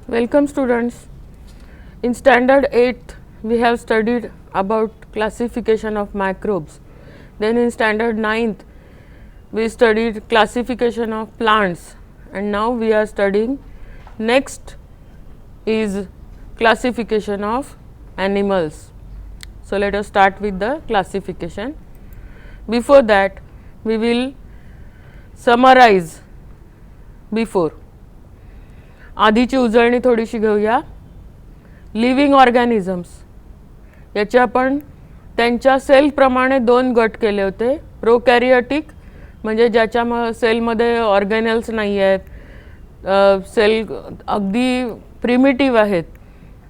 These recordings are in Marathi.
Welcome students. In standard 8th we have studied about classification of microbes. Then in standard 9th we studied classification of plants, and now we are studying next is classification of animals. So let us start with the classification. Before that we will summarize before. आधीची उजळणी थोडीशी घेऊया. लिव्हिंग ऑर्गॅनिझम्स याचे आपण त्यांच्या सेलप्रमाणे दोन गट केले होते. प्रोकॅरियोटिक म्हणजे ज्याच्या सेलमध्ये ऑर्गॅनेल्स नाही आहेत, सेल अगदी प्रिमिटिव्ह आहेत,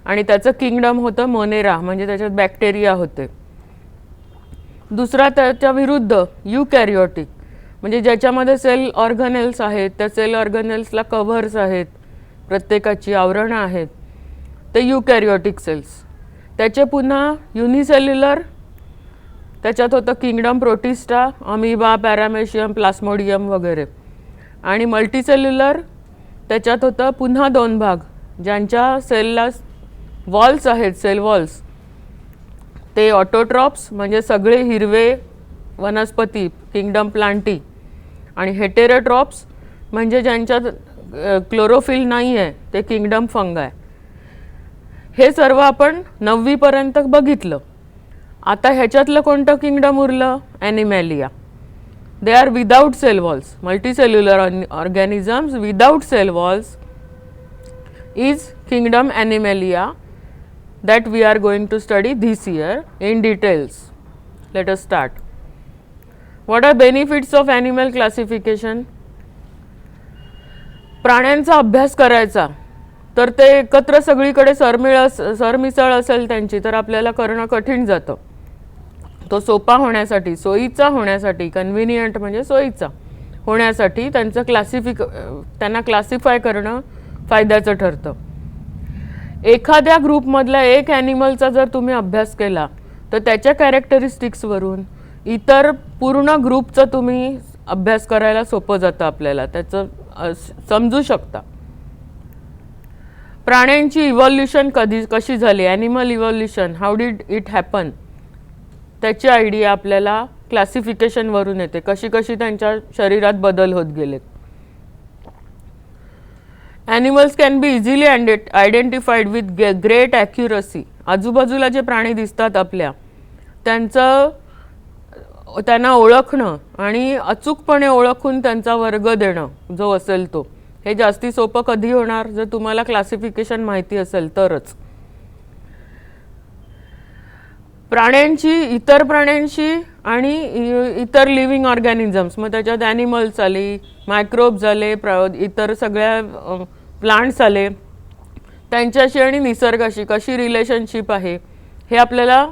आणि त्याचं किंगडम होतं मोनेरा म्हणजे त्याच्यात बॅक्टेरिया होते. दुसरा त्याच्या विरुद्ध यूकॅरियोटिक म्हणजे ज्याच्यामध्ये सेल ऑर्गॅनेल्स आहेत, त्या सेल ऑर्गॅनेल्सला कव्हर्स आहेत, प्रत्येकाची आवरणं आहेत, ते यूकॅरियोटिक सेल्स. त्याचे पुन्हा युनिसेल्युलर त्याच्यात होतं kingdom protista, amoeba, paramecium, plasmodium वगैरे. आणि मल्टीसेल्युलर त्याच्यात होतं पुन्हा दोन भाग ज्यांच्या सेलला वॉल्स आहेत, सेल वॉल्स, ते ऑटोट्रॉप्स म्हणजे सगळे हिरवे वनस्पती किंगडम प्लांटी, आणि हेटेरोट्रॉप्स म्हणजे ज्यांच्यात क्लोरोफिल नाही आहे ते किंगडम फंगाय. हे सर्व आपण 9वी पर्यंत बघितलं. आता ह्याच्यातलं कोणतं किंगडम उरलं? Animalia. They are without cell walls. Multicellular organisms without cell walls is kingdom animalia that we are going to study this year in details. Let us start. What are benefits of animal classification? प्राण्यांचा अभ्यास करायचा तर ते एकत्र सगळीकडे सरमिसळ असेल त्यांची तर आपल्याला करणं कठीण जातं. तो सोपा होण्यासाठी, सोयीचा होण्यासाठी, कन्व्हिनियंट म्हणजे सोयीचा होण्यासाठी त्यांना क्लासिफाय करणं फायद्याचं ठरतं. एखाद्या ग्रुपमधल्या एक ॲनिमलचा जर तुम्ही अभ्यास केला तर त्याच्या कॅरेक्टरिस्टिक्सवरून इतर पूर्ण ग्रुपचा तुम्ही अभ्यास करायला सोपं जातं, आपल्याला त्याचं समजू शकता. प्राण्यांची इव्हॉल्युशन कशी झाली, animal evolution, how did it happen, त्याची आयडिया आपल्याला क्लासिफिकेशनवरून येते. कशी कशी त्यांच्या शरीरात बदल होत गेलेत. Animals can be easily identified with great accuracy. आजूबाजूला जे प्राणी दिसतात आपल्या त्यांना ओळखणं आणि अचूकपणे ओळखून त्यांचा वर्ग देणं जो असेल तो, हे जास्ती सोपं कधी होणार? जर तुम्हाला क्लासिफिकेशन माहिती असेल तरच. इतर प्राण्यांशी आणि इतर लिव्हिंग ऑर्गॅनिझम्स, मग त्याच्यात ॲनिमल्स आली, मायक्रोब्स आले, इतर सगळ्या प्लांट्स आले, त्यांच्याशी आणि निसर्गाशी कशी रिलेशनशिप आहे हे आपल्याला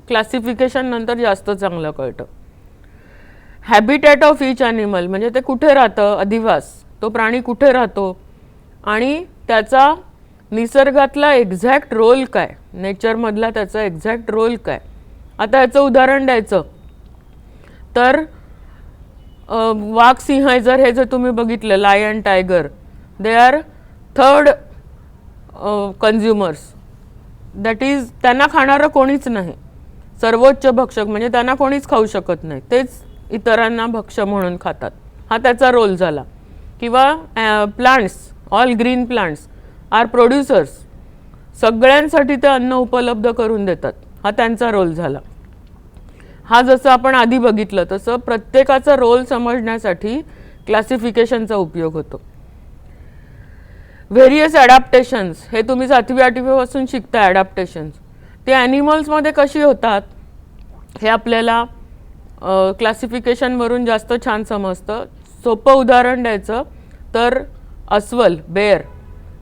क्लासिफिकेशन नंतर जास्त चांगलं कळतं. हॅबिटॅट ऑफ ईच ॲनिमल म्हणजे ते कुठे राहतं, अधिवास, तो प्राणी कुठे राहतो आणि त्याचा निसर्गातला एक्झॅक्ट रोल काय, नेचरमधला त्याचा एक्झॅक्ट रोल काय. आता याचं उदाहरण द्यायचं तर वाघ, सिंह हे जर तुम्ही बघितलं, lion, tiger, they are third consumers. That is त्यांना खाणारं कोणीच नाही, सर्वोच्च भक्षक म्हणजे त्यांना कोणीच खाऊ शकत नाही, तेच इतरांना भक्ष्य म्हणून खातात. हा त्याचा रोल झाला. किंवा plants, all green plants are producers, सगळ्यांसाठी ते अन्न उपलब्ध करून देतात, हा त्यांचा रोल झाला. हा जसं आपण आधी बघितलं तसं प्रत्येकाचा रोल समजण्यासाठी क्लासिफिकेशनचा उपयोग होतो. व्हेरियस ॲडॅप्टेशन्स हे तुम्ही 7वी 8वी पासून शिकता. ॲडॅप्टेशन्स ते ॲनिमल्समध्ये कशी होतात हे आपल्याला क्लासिफिकेशनवरून जास्त छान समजतं. सोपं उदाहरण द्यायचं तर अस्वल, बेअर,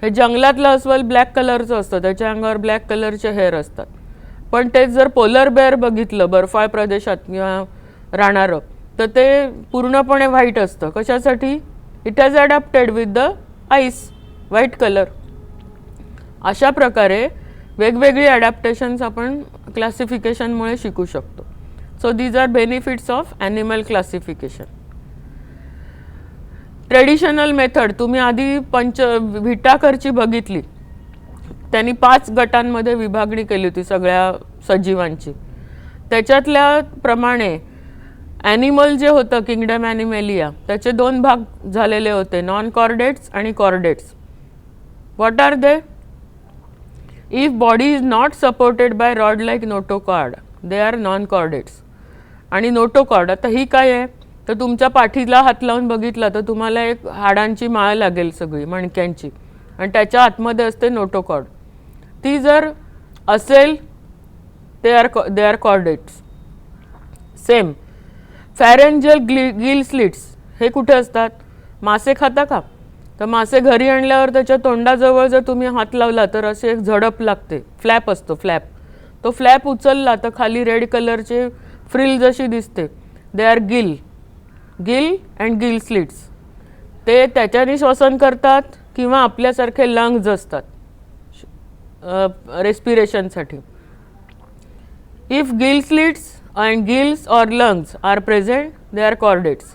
हे जंगलातलं अस्वल ब्लॅक कलरचं असतं, त्याच्या अंगावर ब्लॅक कलरचे हेअर असतात. पण तेच जर पोलर बेअर बघितलं, बर्फाळ प्रदेशात किंवा राहणारं, तर ते पूर्णपणे व्हाईट असतं. कशासाठी? It has adapted with the ice, white colour. अशा प्रकारे वेगवेगळी ॲडॅप्टेशन्स आपण क्लासिफिकेशनमुळे शिकू शकतो. So these are benefits of animal classification. Traditional method तुम्ही आधी व्हिटाकरची बघितली, त्यांनी 5 गटांमध्ये विभागणी केली होती सगळ्या सजीवांची. त्याच्यातल्या प्रमाणे ॲनिमल जे होतं किंगडम ॲनिमेलिया त्याचे 2 भाग झालेले होते, नॉन कॉर्डेट्स आणि chordates. What are they? If body is not supported by rod like notochord they are non chordates. आणि नोटोकॉर्ड आता ही काय आहे, तर तुमच्या पाठीला हात लावून बघितला तर तुम्हाला एक हाडांची माळ लागेल सगळी मणक्यांची, आणि त्याच्या आतमध्ये असते नोटोकॉर्ड. ती जर असेल they are chordates. Same pharyngeal gill slits हे कुठे असतात? मासे खाता का? तर मासे घरी आणल्यावर त्याच्या तोंडाजवळ जर तुम्ही हात लावला तर असे एक झडप लागते, फ्लॅप असतो फ्लॅप. तो फ्लॅप उचलला तर खाली रेड कलरचे फ्रिल जशी दिसते, they are gill and gill slits. ते त्याच्याने श्वसन करतात किंवा आपल्यासारखे लंग्स असतात रेस्पिरेशनसाठी. If gill slits and gills or lungs are present, they are chordates,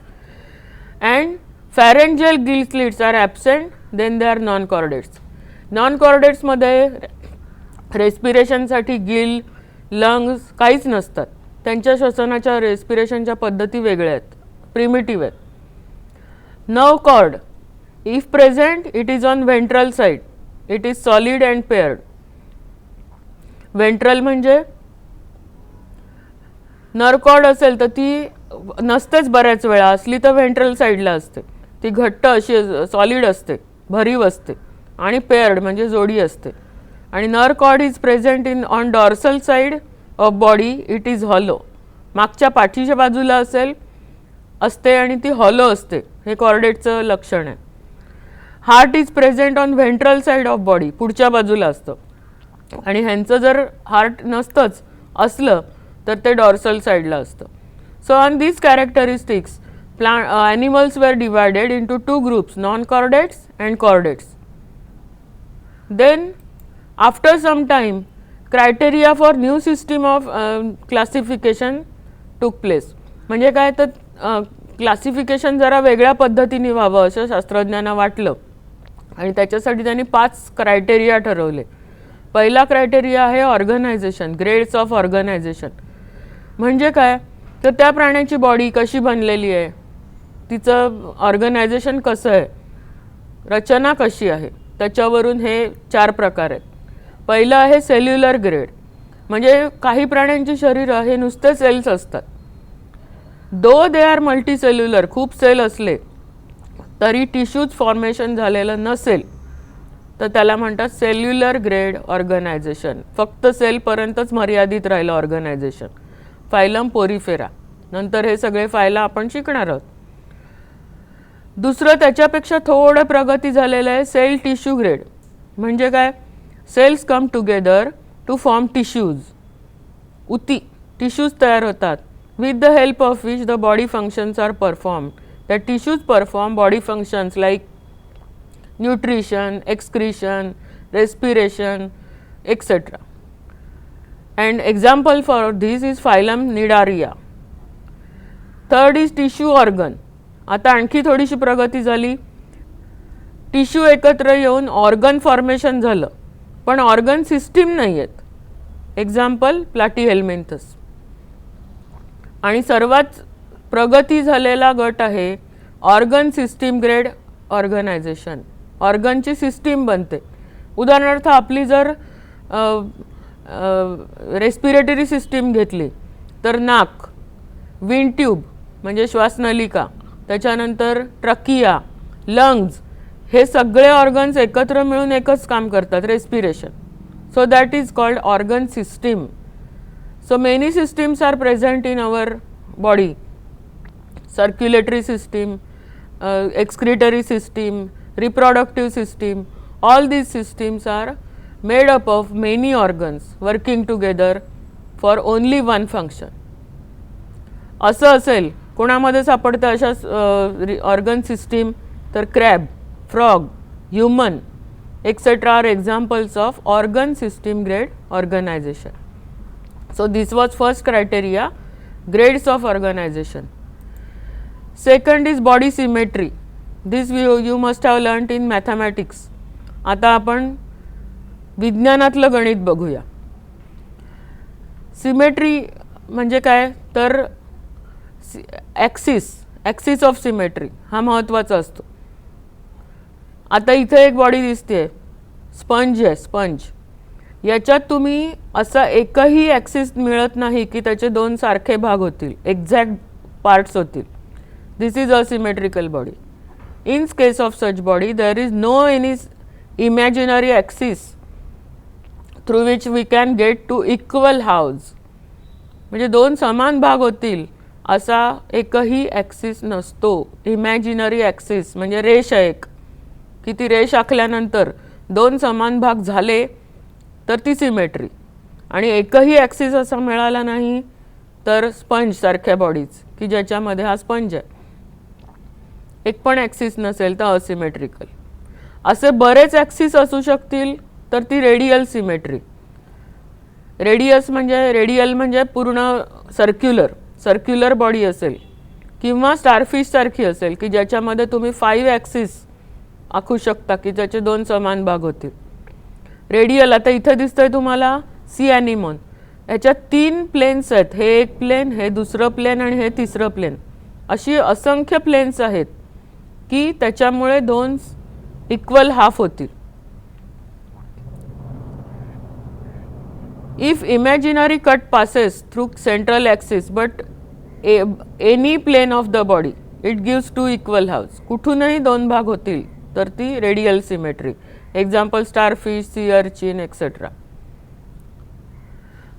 and pharyngeal gill slits are absent, then they are non-chordates. Non-chordates मध्ये रेस्पिरेशन साठी गिल लंग्स काहीच नसतात, त्यांच्या श्वसनाच्या रेस्पिरेशनच्या पद्धती वेगळ्या आहेत, प्रिमिटिव्ह आहेत. Nerve cord if present it is on ventral side, it is solid and paired. Ventral म्हणजे नर्व कॉर्ड असेल तर ती नसतेच, बऱ्याच वेळा असली तर व्हेंट्रल साईडला असते, ती घट्ट अशी सॉलिड असते, भरीव असते, आणि पेअर्ड म्हणजे जोडी असते. आणि nerve cord is present in on dorsal side of body, it is hollow. मागच्या पाठीच्या बाजूला असते आणि ती हॉलो असते, हे कॉर्डेटचं लक्षण आहे. Heart is present on ventral side of body, पुढच्या बाजूला असतं, आणि ह्यांचं जर हार्ट नसतंच असलं तर ते डॉर्सल साइडला असतं. So on these characteristics animals were divided into 2 groups, non-chordates and chordates. Then after some time criteria for new system of classification took place. म्हणजे काय तर क्लासिफिकेशन जरा वेगळ्या पद्धतीने व्हावं असं शास्त्रज्ञांना वाटलं, आणि त्याच्यासाठी त्यांनी 5 क्रायटेरिया ठरवले. पहिला क्रायटेरिया आहे ऑर्गनायझेशन, ग्रेड्स ऑफ ऑर्गनायझेशन. म्हणजे काय तर त्या प्राण्याची बॉडी कशी बनलेली आहे, तिचं ऑर्गनायझेशन कसं आहे, रचना कशी आहे, त्याच्यावरून हे 4 प्रकार आहेत. पहिलं आहे सेल्युलर ग्रेड, म्हणजे काही प्राण्यांची शरीर हे नुसते सेल्स असतात. दो दे आर मल्टीसेल्युलर, खूप सेल असले तरी टिश्यूज फॉर्मेशन झालेलं नसेल तर त्याला म्हणतात सेल्युलर ग्रेड ऑर्गनायझेशन. फक्त सेलपर्यंतच मर्यादित राहिलं ऑर्गनायझेशन. फायलम पोरिफेरा, नंतर हे सगळे फायला आपण शिकणार आहोत. दुसरं त्याच्यापेक्षा थोडं प्रगती झालेलं आहे सेल टिश्यू ग्रेड. म्हणजे काय, cells come together to form tissues, उती टिश्यूज तयार होतात, with the help of which the body functions are perform. त्या tissues perform body functions like nutrition, excretion, respiration etc. And example for this is phylum Nidaria. Third is tissue organ. आता आणखी थोडीशी प्रगती झाली, टिश्यू एकत्र येऊन ऑर्गन फॉर्मेशन झालं, पण ऑर्गन सिस्टीम नाही आहेत. Example platyhelminthes. आणि सर्वात प्रगती झालेला गट आहे ऑर्गन सिस्टीम ग्रेड ऑर्गनायझेशन. ऑर्गनची सिस्टीम बनते. उदाहरणार्थ आपली जर रेस्पिरेटरी सिस्टीम घेतली तर नाक, विंड ट्यूब म्हणजे श्वासनलिका, त्याच्यानंतर ट्रकिया, लंग्स, हे सगळे ऑर्गन्स एकत्र मिळून एकच काम करतात, respiration. So that is called organ system. So many systems are present in our body. Circulatory system, excretory system, reproductive system, all these systems are made up of many organs working together for only one function. असं असेल कोणामध्ये सापडतं अशा ऑर्गन सिस्टीम तर crab, frog, human etcetera are examples of organ system grade organization. So this was first criteria, grades of organization. Second is body symmetry. This you must have learnt in mathematics. आता आपण विज्ञानातलं गणित बघूया. सिमेट्री म्हणजे काय तर ॲक्सिस ऑफ सिमेट्री हा महत्त्वाचा असतो. आता इथे एक बॉडी दिसते, स्पंज आहे, स्पंज. याच्यात तुम्ही असा एकही ॲक्सिस मिळत नाही की त्याचे दोन सारखे भाग होतील, एक्झॅक्ट पार्ट्स होतील. This is a symmetrical body. In case of such body there is no any imaginary axis through which we can get to equal halves. म्हणजे दोन समान भाग होतील असा एकही ॲक्सिस नसतो. इमॅजिनरी ॲक्सिस म्हणजे रेष आहे एक, की ती रेष आखल्यानंतर दोन समान भाग झाले तर ती सिमेट्री. आणि एकही ॲक्सिस असा मिळाला नाही तर स्पंज सारख्या बॉडीज की ज्याच्यामध्ये हा स्पंज आहे, एक पण ॲक्सिस नसेल तर असिमेट्रिकल. असे बरेच ॲक्सिस असू शकतील तर ती रेडियल सिमेट्री. रेडियल म्हणजे पूर्ण सर्क्युलर बॉडी असेल किंवा स्टारफिश सारखी असेल की ज्याच्यामध्ये तुम्ही 5 ॲक्सिस आखू शकता की ज्याचे दोन समान भाग होतील. रेडियल आता इथे दिसतंय तुम्हाला सी ॲनिमोन. याच्यात 3 प्लेन्स आहेत, हे एक प्लेन, हे दुसरं प्लेन आणि हे तिसरं प्लेन. अशी असंख्य प्लेन्स आहेत की त्याच्यामुळे दोन इक्वल हाफ होतील. If imaginary cut passes through central axis but any plane of the body, it gives two equal halves. कुठूनही दोन भाग होतील तर ती radial symmetry. Example starfish, sea urchin etcetera.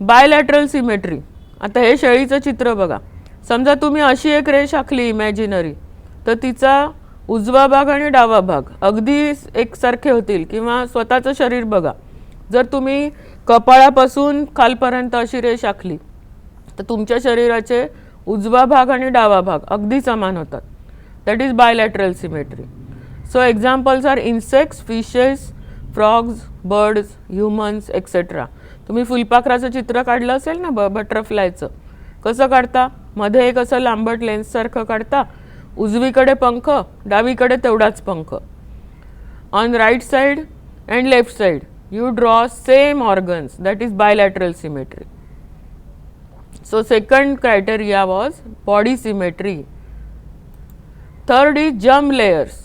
Bilateral symmetry. आता हे शेळीचं चित्र बघा. समजा तुम्ही अशी एक रेष आखली इमॅजिनरी तर तिचा उजवा भाग आणि डावा भाग अगदी एकसारखे होतील. किंवा स्वतःचं शरीर बघा, जर तुम्ही कपाळापासून खालपर्यंत अशी रेष आखली तर तुमच्या शरीराचे उजवा भाग आणि डावा भाग अगदी समान होतात. That is bilateral symmetry. So examples are insects, fishes, frogs, birds, humans etcetera. तुम्ही फुलपाखराचं चित्र काढलं असेल ना, बटरफ्लायचं, कसं काढता? मध्ये एक असं लांबट लेन्ससारखं काढता, उजवीकडे पंख, डावीकडे तेवढाच पंख. On right side and left side you draw same organs. That is bilateral symmetry. So second criteria was body symmetry. Third is germ layers.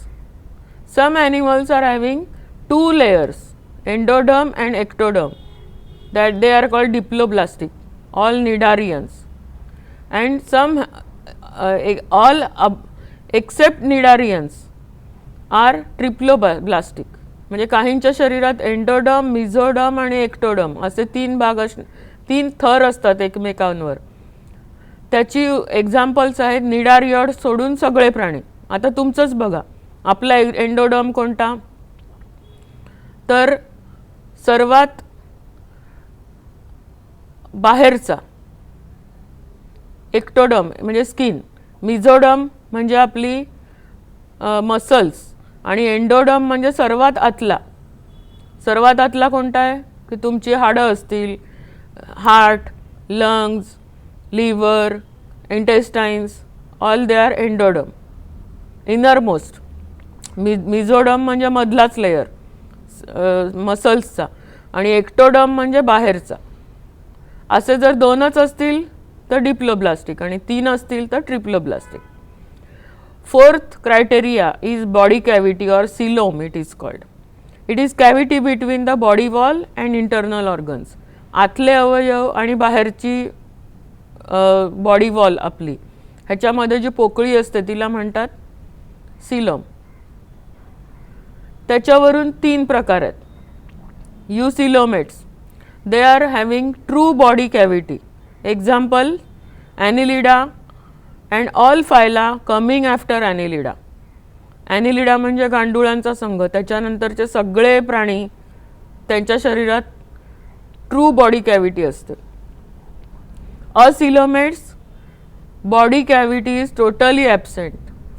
Some animals are having 2 layers, endoderm and ectoderm, that they are called diploblastic, all cnidarians. And some all except cnidarians are triploblastic. म्हणजे काहींच्या शरीरात एंडोडर्म, मिझोडर्म आणि एक्टोडर्म असे 3 भाग 3 थर असतात एकमेकांवर. त्याची एक्झाम्पल्स आहेत निडारियॉड सोडून सगळे प्राणी. आता तुमचंच बघा, आपला एंडोडर्म कोणता? तर सर्वात बाहेरचा एक्टोडर्म म्हणजे स्किन, मिझोडर्म म्हणजे आपली मसल्स आणि एंडोडर्म म्हणजे सर्वात आतला. सर्वात आतला कोणता आहे? की तुमची हाडं असतील, heart, lungs, liver, intestines, all they are endoderm. Innermost. Mesoderm म्हणजे मधलाच लेयर मसल्सचा आणि एक्टोडर्म म्हणजे बाहेरचा. असे जर 2च असतील तर डिप्लोब्लास्टिक आणि 3 असतील तर triploblastic. Fourth criteria is body cavity or coelom it is called. It is cavity between the body wall and internal organs. आतले अवयव आणि बाहेरची बॉडी वॉल आपली ह्याच्यामध्ये जी पोकळी असते तिला म्हणतात सिलोम. त्याच्यावरून 3 प्रकार आहेत. Eucoelomates. They are having true body cavity. Example annelida and all phyla coming after annelida. Annelida म्हणजे गांडुळांचा संघ. त्याच्यानंतरचे सगळे प्राणी त्यांच्या शरीरात ट्रू बॉडी कॅव्हिटी असते. Acoelomates body cavity is totally absent.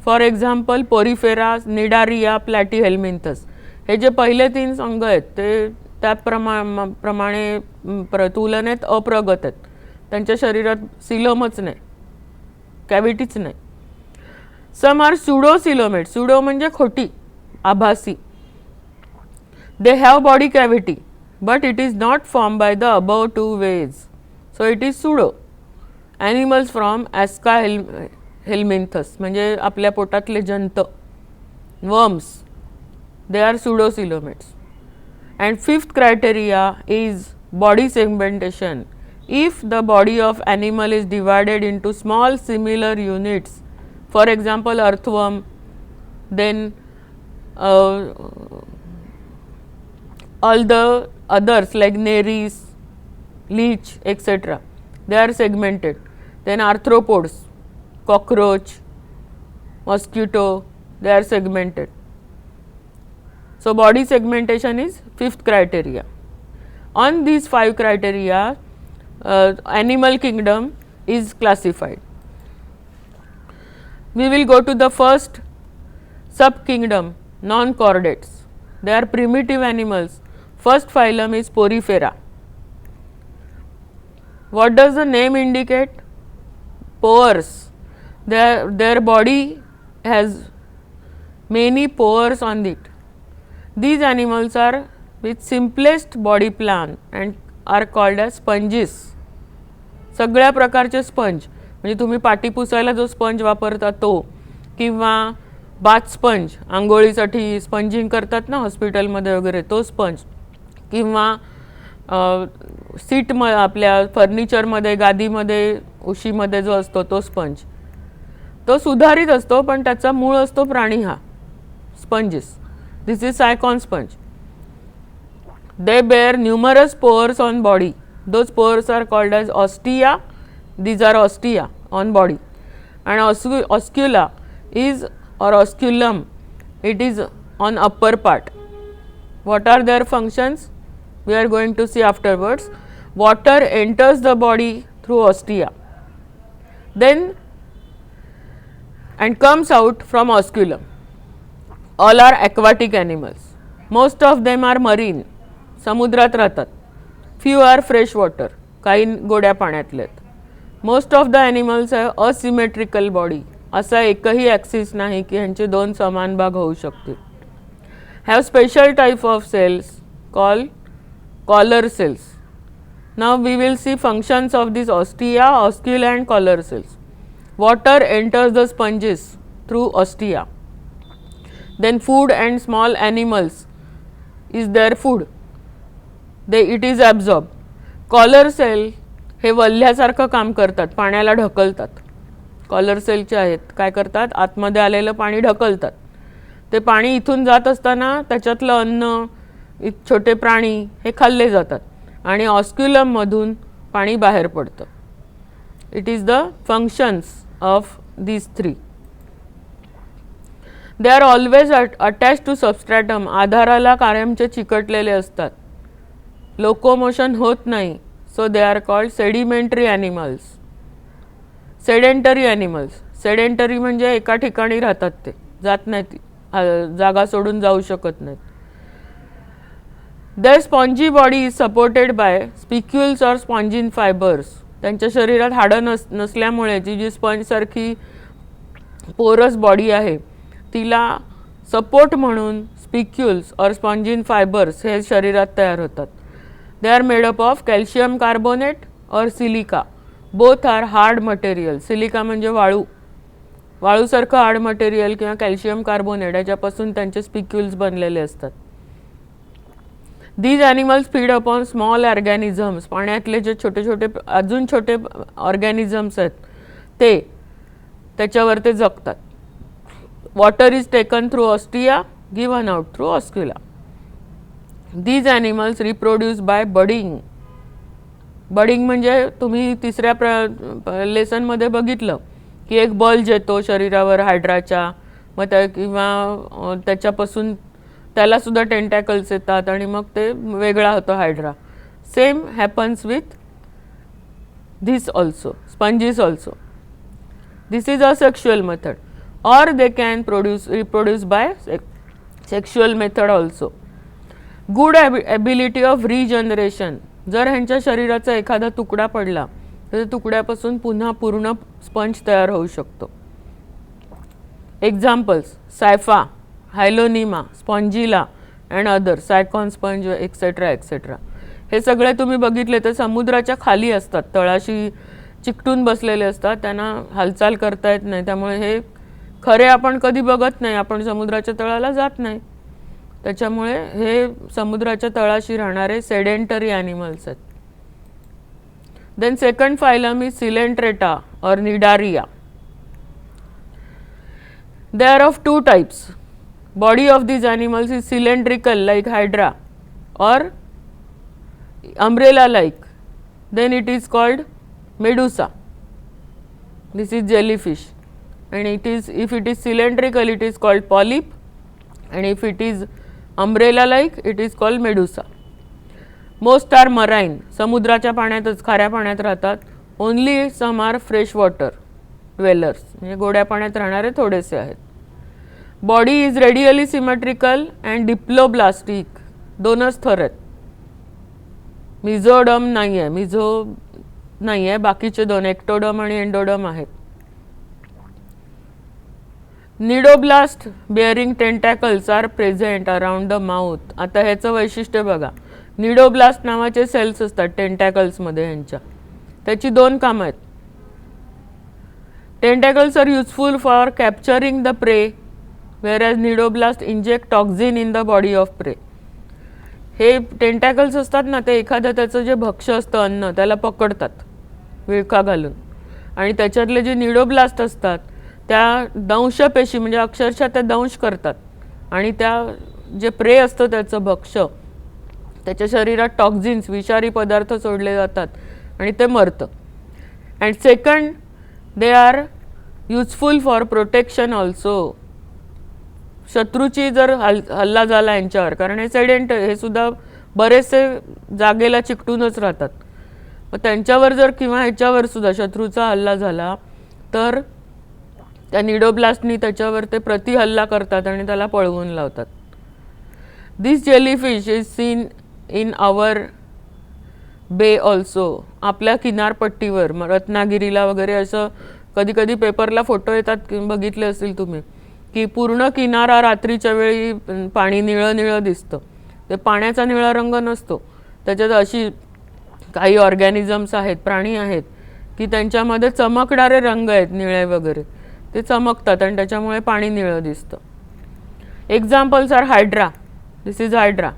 For example porifera, cnidaria, platyhelminthes. हे जे पहिले 3 संघ आहेत ते त्याप्रमाणे तुलनेत अप्रगत आहेत. त्यांच्या शरीरात सिलोमच नाही, कॅव्हिटीच नाही. Some are pseudocoelomate. सुडो म्हणजे खोटी, आभासी. They have body cavity but it is not formed by the above two ways. So it is pseudo. Animals from Asca helminthus म्हणजे आपल्या पोटातले जंत, worms, they are pseudocoelomates. And fifth criteria is body segmentation. If the body of animal is divided into small similar units, for example earthworm, then all the others like Nereis, leech, etc., they are segmented. Then arthropods, cockroach, mosquito, they are segmented. So body segmentation is fifth criteria. On these 5 criteria, animal kingdom is classified. We will go to the first subkingdom, non-chordates. They are primitive animals. First phylum is Porifera. What does the name indicate? Pores. Their body has many pores on it. These animals are with simplest body plan and are called as sponges. सगळ्या प्रकारचे स्पंज म्हणजे तुम्ही पाटी पुसायला जो स्पंज वापरता तो, किंवा बाथ स्पंज आंघोळीसाठी स्पंजिंग करतात ना हॉस्पिटलमध्ये वगैरे तो स्पंज, किंवा सीट आपल्या फर्निचरमध्ये गादीमध्ये उशीमध्ये जो असतो तो स्पंज, तो सुधारित असतो पण त्याचा मूळ असतो प्राणी हा sponges. This is sycon sponge. They bear numerous pores on body. Those pores are called as ostia. These are ostia on body. And oscula is, or osculum, it is on upper part. What are their functions? We are going to see afterwards. Water enters the body through ostia, then and comes out from osculum. All are aquatic animals. Most of them are marine. समुद्रात राहतात. फ्यू आर फ्रेश वॉटर, काही गोड्या पाण्यातले. Most of the animals have asymmetrical body. असा एकही ॲक्सिस नाही की ह्यांचे 2 समान भाग होऊ शकतील. Have special type of cells call collar cells. नाव we will see functions of this ostia, oscula and collar cells. Water enters the sponges through ostia. Then food and small animals is their food. It is absorb. Collar cell हे वल्ह्यासारखं काम करतात, पाण्याला ढकलतात. कॉलर सेलचे आहेत, काय करतात, आतमध्ये आलेलं पाणी ढकलतात. ते पाणी इथून जात असताना त्याच्यातलं अन्न, छोटे प्राणी हे खाल्ले जातात आणि ऑस्क्युलममधून पाणी बाहेर पडतं. It is the functions of these 3. They are always attach to substratum. आधाराला कायमचे चिकटलेले असतात. लोकोमोशन होत नाही. So they are called sedimentary animals. Sedentary animals. Sedentary म्हणजे एका ठिकाणी राहतात, ते जात नाहीत, जागा सोडून जाऊ शकत नाहीत. Their spongy body is supported by spicules or spongin fibres. त्यांच्या शरीरात हाडं नसल्यामुळे जी स्पंजसारखी पोरस बॉडी आहे तिला सपोर्ट म्हणून स्पिक्युल्स और स्पॉन्जिन फायबर्स हे शरीरात तयार होतात. They are made up of calcium carbonate or silica. Both are hard material. Silica म्हणजे वाळू, वाळूसारखं हार्ड मटेरियल किंवा कॅल्शियम कार्बोनेट याच्यापासून त्यांचे स्पिक्युल्स बनलेले असतात. These animals feed upon small organisms. पाण्यातले जे छोटे छोटे अजून छोटे ऑर्गॅनिझम्स आहेत ते त्याच्यावर ते जगतात. Water is taken through ostia, given out through oscula. These animals reproduce by budding. Budding म्हणजे तुम्ही तिसऱ्या लेसनमध्ये बघितलं की एक बल्ज येतो शरीरावर हायड्राच्या, मग त्या किंवा त्याच्यापासून त्याला सुद्धा टेंटॅकल्स येतात आणि मग ते वेगळा होतो hydra. Same happens with this also, sponges also. This is asexual method or they can reproduce by sexual method also. Good ability of regeneration. जर ह्यांच्या शरीराचा एखादा तुकडा पडला तर तुकड्यापासून पुन्हा पूर्ण स्पंज तयार होऊ शकतो. Examples scypha, hyalonema, spongilla and other, sycon sponge etcetera etcetera. हे सगळे तुम्ही बघितले तर समुद्राच्या खाली असतात, तळाशी चिकटून बसलेले असतात, त्यांना हालचाल करता येत नाही. त्यामुळे हे खरे आपण कधी बघत नाही, आपण समुद्राच्या तळाला जात नाही. त्याच्यामुळे हे समुद्राच्या तळाशी राहणारे सेडेंटरी ॲनिमल्स आहेत. Then second phylum is coelenterata or cnidaria. They are of two types. Body of these animals is cylindrical like hydra or umbrella like. Then it is called medusa. This is jellyfish, and if it is cylindrical it is called polyp, and if it is umbrella like it is called medusa. Most are marine. समुद्राच्या पाण्यातच, खाऱ्या पाण्यात राहतात. Only some are fresh water dwellers, म्हणजे गोड्या पाण्यात राहणारे थोडेसे आहेत. Body is radially symmetrical and diploblastic. दोनच थर आहेत. मिझोडम नाही आहे, मिझो नाही आहे, बाकीचे दोन एक्टोडम आणि एंडोडम आहेत. Cnidoblast bearing tentacles are present around the mouth. आता ह्याचं वैशिष्ट्य बघा. निडोब्लास्ट नावाचे सेल्स असतात टेंटॅकल्समध्ये ह्यांच्या. त्याची दोन कामं आहेत. Tentacles are useful for capturing the prey, whereas nidoblast inject toxin in the body of prey. हे टेंटॅकल्स असतात ना, ते एखादं त्याचं जे भक्ष्य असतं अन्न त्याला पकडतात विळखा घालून, आणि त्याच्यातले जे निडोब्लास्ट असतात त्या दंशपेशी म्हणजे अक्षरशः त्या दंश करतात, आणि त्या जे प्रे असतं त्याचं भक्ष्य त्याच्या शरीरात टॉक्झिन्स विषारी पदार्थ सोडले जातात आणि ते मरतं. And second, they are useful for protection also. शत्रूची जर हल्ला झाला यांच्यावर, कारण हे सेडेंट, हे सुद्धा बरेचसे जागेला चिकटूनच राहतात, मग त्यांच्यावर जर किंवा ह्याच्यावर सुद्धा शत्रूचा हल्ला झाला तर त्या निडोब्लास्टनी त्याच्यावर ते प्रतिहल्ला करतात आणि त्याला पळवून लावतात. This jellyfish is seen in our bay also. आपल्या किनारपट्टीवर, रत्नागिरीला वगैरे असं कधी कधी पेपरला फोटो येतात, बघितले असतील तुम्ही, की पूर्ण किनारा रात्रीच्या वेळी पाणी निळं निळं दिसतं. ते पाण्याचा निळा रंग नसतो, त्याच्यात अशी काही ऑर्गॅनिझम्स आहेत, प्राणी आहेत की त्यांच्यामध्ये चमकणारे रंग आहेत निळे वगैरे, ते चमकतात आणि त्याच्यामुळे पाणी निळं दिसतं. Examples are hydra. This is hydra.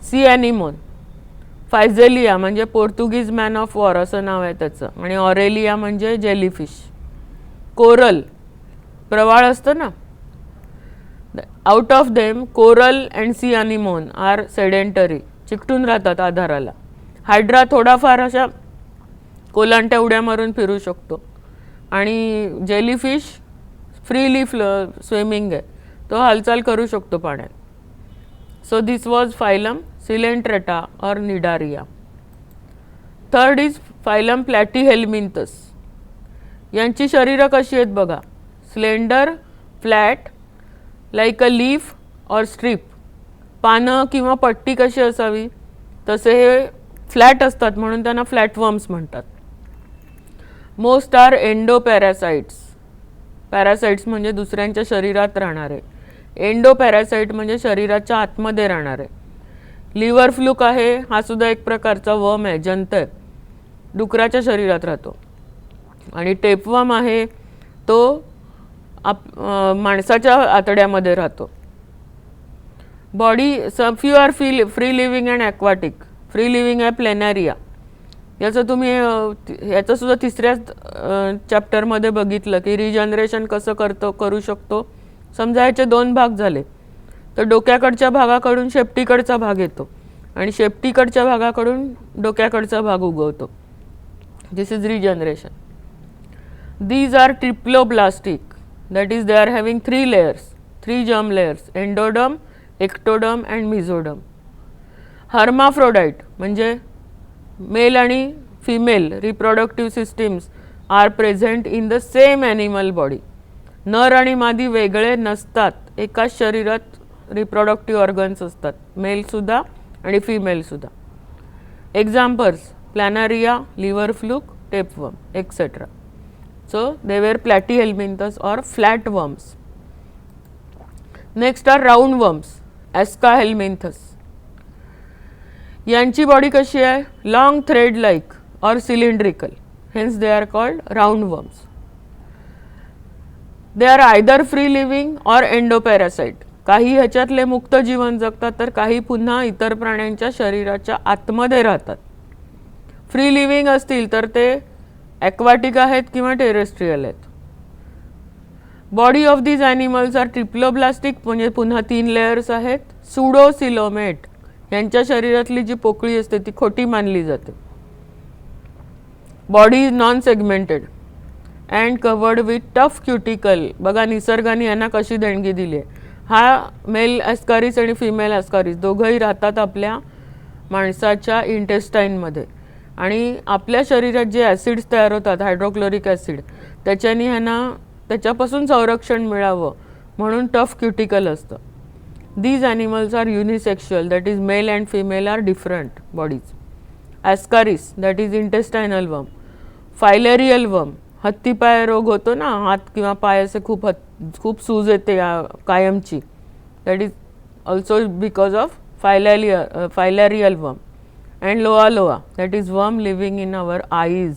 Sea anemone. Physalia म्हणजे पोर्तुगीज मॅन ऑफ वॉर असं नाव आहे त्याचं, आणि ऑरेलिया म्हणजे जेलीफिश. कोरल, प्रवाळ असतं ना, out of them coral and sea anemone are sedentary, चिकटून राहतात आधाराला. हायड्रा थोडाफार अशा कोलांट्या उड्या मारून फिरू शकतो, आणि जेलीफिश फ्रीली स्विमिंग आहे, तो हालचाल करू शकतो पाण्यात. So this was phylum coelenterata or cnidaria. Third is phylum platyhelminthes. यांची शरीरं कशी आहेत बघा. Slender, flat, like a leaf or strip. पानं किंवा पट्टी कशी असावी तसे हे फ्लॅट असतात, म्हणून त्यांना फ्लॅटवर्म्स म्हणतात. Most R एंडोपॅरासाइट्स. पॅरासाइट्स म्हणजे दुसऱ्यांच्या शरीरात राहणारे. एंडोपॅरासाइट म्हणजे शरीराच्या आतमध्ये राहणारे. लिव्हर फ्लूक आहे, हा सुद्धा एक प्रकारचा वर्म आहे, जंत आहे, डुकराच्या शरीरात राहतो. आणि टेपवर्म आहे, तो माणसाच्या आतड्यामध्ये राहतो. Body few are free living and aquatic. Free living आहे प्लेनॅरिया. याचं तुम्ही याचं सुद्धा तिसऱ्याच चॅप्टरमध्ये बघितलं की रिजनरेशन कसं करू शकतो. समजा याचे दोन भाग झाले तर डोक्याकडच्या भागाकडून शेपटीकडचा भाग येतो आणि शेपटीकडच्या भागाकडून डोक्याकडचा भाग उगवतो. This is regeneration. These are triploblastic. That is they are having 3 layers, 3 germ layers, endoderm, ectoderm and mesoderm. Hermaphrodite म्हणजे मेल आणि female reproductive systems are present in the same animal body. नर आणि मादी वेगळे नसतात, एकाच शरीरात रिप्रोडक्टिव्ह ऑर्गन्स असतात, मेलसुद्धा आणि फिमेलसुद्धा. Examples planaria, liver fluke, tapeworm etcetera. So they were platyhelminthes or flat worms. Next are round worms, aschelminthes. यांची बॉडी कशी आहे? Long thread like or cylindrical, hence they are called round worms. They are either free living or endoparasite. काही ह्याच्यातले मुक्त जीवन जगतात तर काही पुन्हा इतर प्राण्यांच्या शरीराच्या आतमध्ये राहतात. फ्री लिव्हिंग असतील तर ते ॲक्वाटिक आहेत किंवा टेरेस्ट्रियल आहेत. Body of these animals are triploblastic, म्हणजे पुन्हा 3 लेयर्स आहेत. सुडोसिलोमेट, यांच्या शरीरातली जी पोकळी असते ती खोटी मानली जाते. Body is non segmented and covered with tough cuticle. बघा निसर्गाने यांना कशी देणगी दिली आहे. हा मेल ॲस्कारिस आणि फिमेल ॲस्कारिस दोघंही राहतात आपल्या माणसाच्या इंटेस्टाईनमध्ये, आणि आपल्या शरीरात जे ॲसिड्स तयार होतात हायड्रोक्लोरिक ॲसिड, त्याच्याने ह्यांना त्याच्यापासून संरक्षण मिळावं म्हणून टफ क्युटिकल असतं. These animals are unisexual, that is male and female are different bodies. Ascaris that is intestinal worm. Filarial worm, हत्तीपाय रोग होतो ना, हात किंवा पाय असे खूप सूज येते कायमची, that is also because of filarial worm. And loa, that is worm living in our eyes.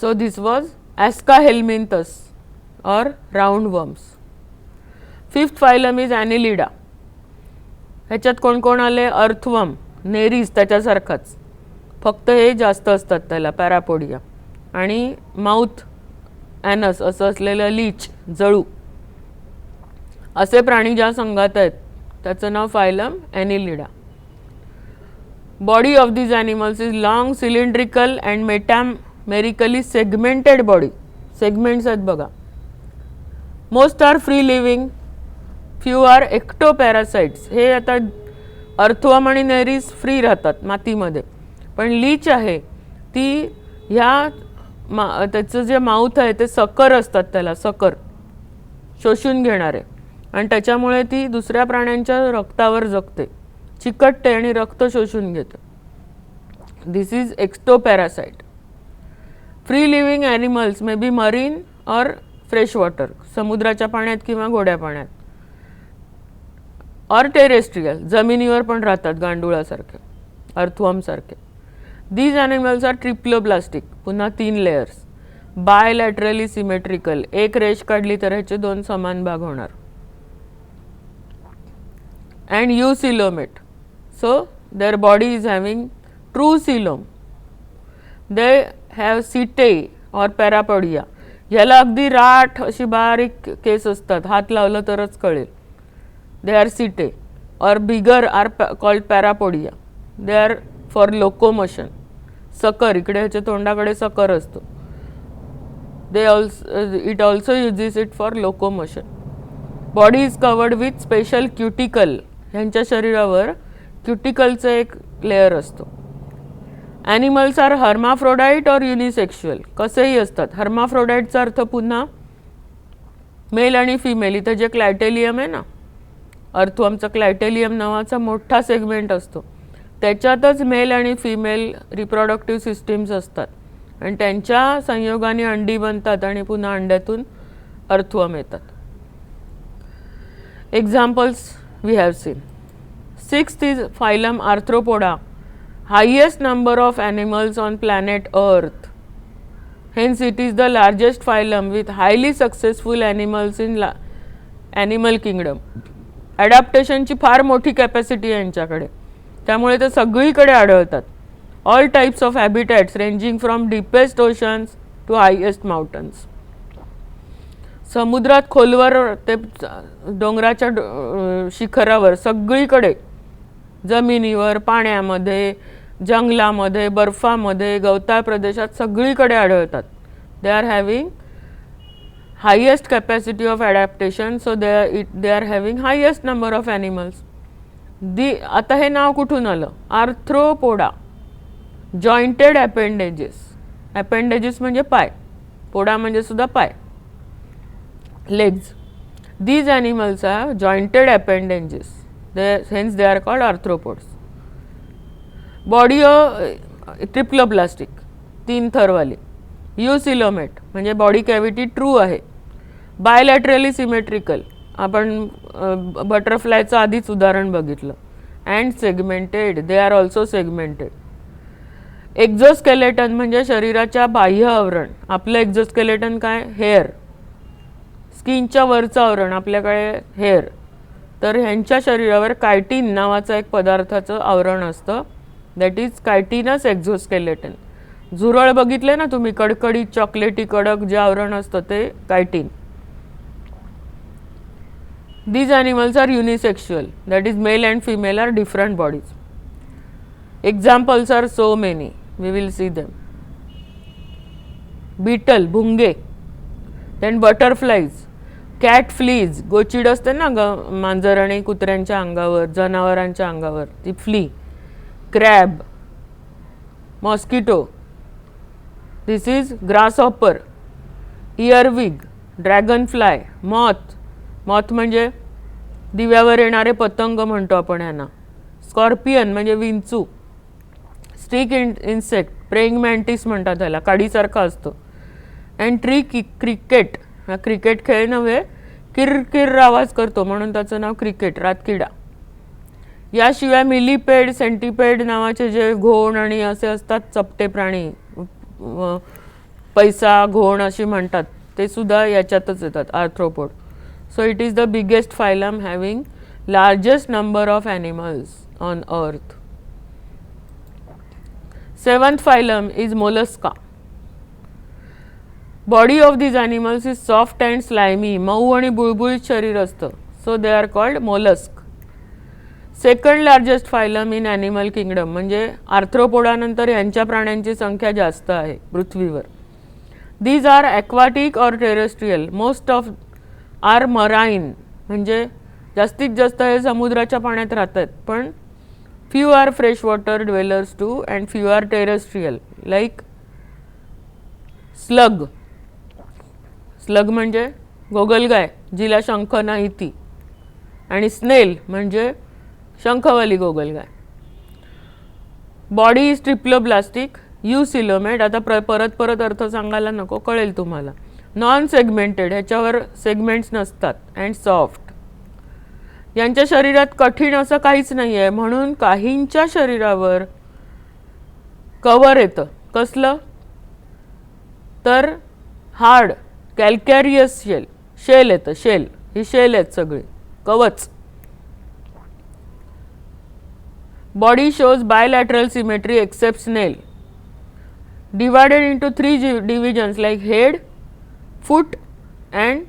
So this was aschelminthes or round worms. 5th phylum is annelida. ह्याच्यात कोण कोण आले? अर्थवर्म, नेरीज त्याच्यासारखाच, फक्त हे जास्त असतात त्याला, पॅरापोडिया. आणि माउथ ॲनस असं असलेलं लीच, जळू, असे प्राणी ज्या संघात आहेत त्याचं नाव phylum annelida. Body of these animals is long cylindrical and metamerically segmented body. Segments आहेत बघा. Most are free living, few are ectoparasites. हे आता अर्थवर्म आणि नेरीज फ्री राहतात मातीमध्ये, पण लीच आहे ती त्याचं जे माउथ आहे ते सकर असतात, त्याला सकर शोषून घेणारे, आणि त्याच्यामुळे ती दुसऱ्या प्राण्यांच्या रक्तावर जगते, चिकटते आणि रक्त शोषून घेते. This is ectoparasite. Free living animals may be marine or fresh water, समुद्राच्या पाण्यात किंवा गोड्या पाण्यात, और टेरेस्ट्रियल, जमिनीवर पण राहतात गांडुळासारखे, अर्थवर्मसारखे. दीज ॲनिमल्स आर ट्रिप्लोब्लास्टिक, पुन्हा 3 लेयर्स. बायलॅटरली सिमेट्रिकल, एक रेष काढली तर ह्याचे 2 समान भाग होणार. And eucoelomate, so their body is having true coelom. They have setae or parapodia. ह्याला अगदी राठ अशी बारीक केस असतात, हात लावलं तरच कळेल. दे are setae or bigger are called parapodia. They are for locomotion. Sucker, इकडे ह्याच्या तोंडाकडे सकर असतो. It also uses it for locomotion. Body is covered with special cuticle. ह्यांच्या शरीरावर क्युटिकलचं एक लेअर असतो. ॲनिमल्स आर हर्माफ्रोडाईट और युनिसेक्शुअल, कसेही असतात. हर्माफ्रोडाईटचा अर्थ पुन्हा मेल आणि फिमेल. इथं जे क्लायटेलियम आहे ना, अर्थवर्मचा क्लायटेलियम नावाचा मोठा सेगमेंट असतो, त्याच्यातच मेल आणि फिमेल रिप्रोडक्टिव्ह सिस्टीम्स असतात, आणि त्यांच्या संयोगाने अंडी बनतात आणि पुन्हा अंड्यातून अर्थवर्म येतात. Examples we have seen. 6th is phylum arthropoda, highest number of animals on planet Earth. Hence it is the largest phylum with highly successful animals in animal kingdom. Adaptationची फार मोठी कॅपॅसिटी आहे यांच्याकडे, त्यामुळे ते सगळीकडे आढळतात. All types of habitats ranging from deepest oceans to highest mountains. समुद्रात खोलवर ते डोंगराच्या शिखरावर, सगळीकडे, जमिनीवर, पाण्यामध्ये, जंगलामध्ये, बर्फामध्ये, गवताळ प्रदेशात सगळीकडे आढळतात. दे are having highest capacity of adaptation, so they are having highest number of animals. आता हे नाव कुठून आलं? आर्थ्रोपोडा, जॉईंटेड ॲपेंडेजेस. ॲपेंडेजेस म्हणजे पाय, पोडा म्हणजे सुद्धा पाय, legs. These animals are jointed appendages, hence they are called arthropods. Body triploblastic, 3 थरवाली. युसिलोमेट म्हणजे बॉडी कॅव्हिटी ट्रू आहे. बायलॅटरली सिमेट्रिकल, आपण बटरफ्लायचं आधीच उदाहरण बघितलं. and segmented. They are also segmented. Exoskeleton म्हणजे शरीराच्या बाह्य आवरण. आपलं एक्झोस्केलेटन काय? हेअर. स्किनच्या वरचं आवरण आपल्याकडे हेअर. तर ह्यांच्या शरीरावर कायटिन नावाचं एक पदार्थाचं आवरण असतं. That is chitinous exoskeleton. झुरळ बघितले ना तुम्ही, कडकडीत चॉकलेटी कडक जे आवरण असतं ते chitin. These animals are unisexual, that is male and female are different bodies. Examples are so many, we will see them. Beetle, भुंगे. Then butterflies, cat fleas, गोचिड असते ना मांजर आणि कुत्र्यांच्या अंगावर, जनावरांच्या अंगावर, ती फ्ली. Crab, mosquito, this is grasshopper. Earwig, dragonfly, moth, moth म्हणजे दिव्यावर येणारे पतंग म्हणतो आपण यांना. स्कॉर्पियन म्हणजे विंचू. स्टिक इन्सेक्ट, प्रेइंग मॅन्टिस म्हणतात त्याला, काडीसारखा असतो. अँड ट्री क्रिकेट, हा क्रिकेट खेळ नव्हे, किर आवाज करतो म्हणून त्याचं नाव क्रिकेट, रातकिडा. याशिवाय मिलीपेड, सेंटीपेड नावाचे जे घोण आणि असे असतात चपटे प्राणी, पैसा घोण अशी म्हणतात, ते सुद्धा याच्यातच येतात, arthropod. So it is the biggest phylum having largest number of animals on earth. Seventh phylum is Mollusca. Body of these animals is soft and slimy. मऊ आणि बुळबुळीत शरीर असतं. So they are called mollusk. Second largest phylum in animal kingdom म्हणजे आर्थ्रोपोडानंतर यांच्या प्राण्यांची संख्या जास्त आहे पृथ्वीवर. These are aquatic or terrestrial. Most of are marine म्हणजे जास्तीत जास्त हे समुद्राच्या पाण्यात राहतात. पण few are fresh water dwellers too and few are terrestrial. Like slug. Slug म्हणजे गोगलगाय, जिला शंख नाही ती. आणि स्नेल म्हणजे शंखवाली गोगलगाय. Body is triploblastic. युसिलोमेट. आता परत अर्थ सांगायला नको, कळेल तुम्हाला. नॉन सेगमेंटेड, ह्याच्यावर सेगमेंट्स नसतात. And soft. यांच्या शरीरात कठीण असं काहीच नाही आहे, म्हणून काहींच्या शरीरावर कवर येतं. कसलं? तर हार्ड कॅल्कॅरियस शेल, शेल येतं. शेल, ही शेल आहेत सगळी, कवच. Body shows bilateral symmetry except snail. Divided into 3 divisions like head, foot and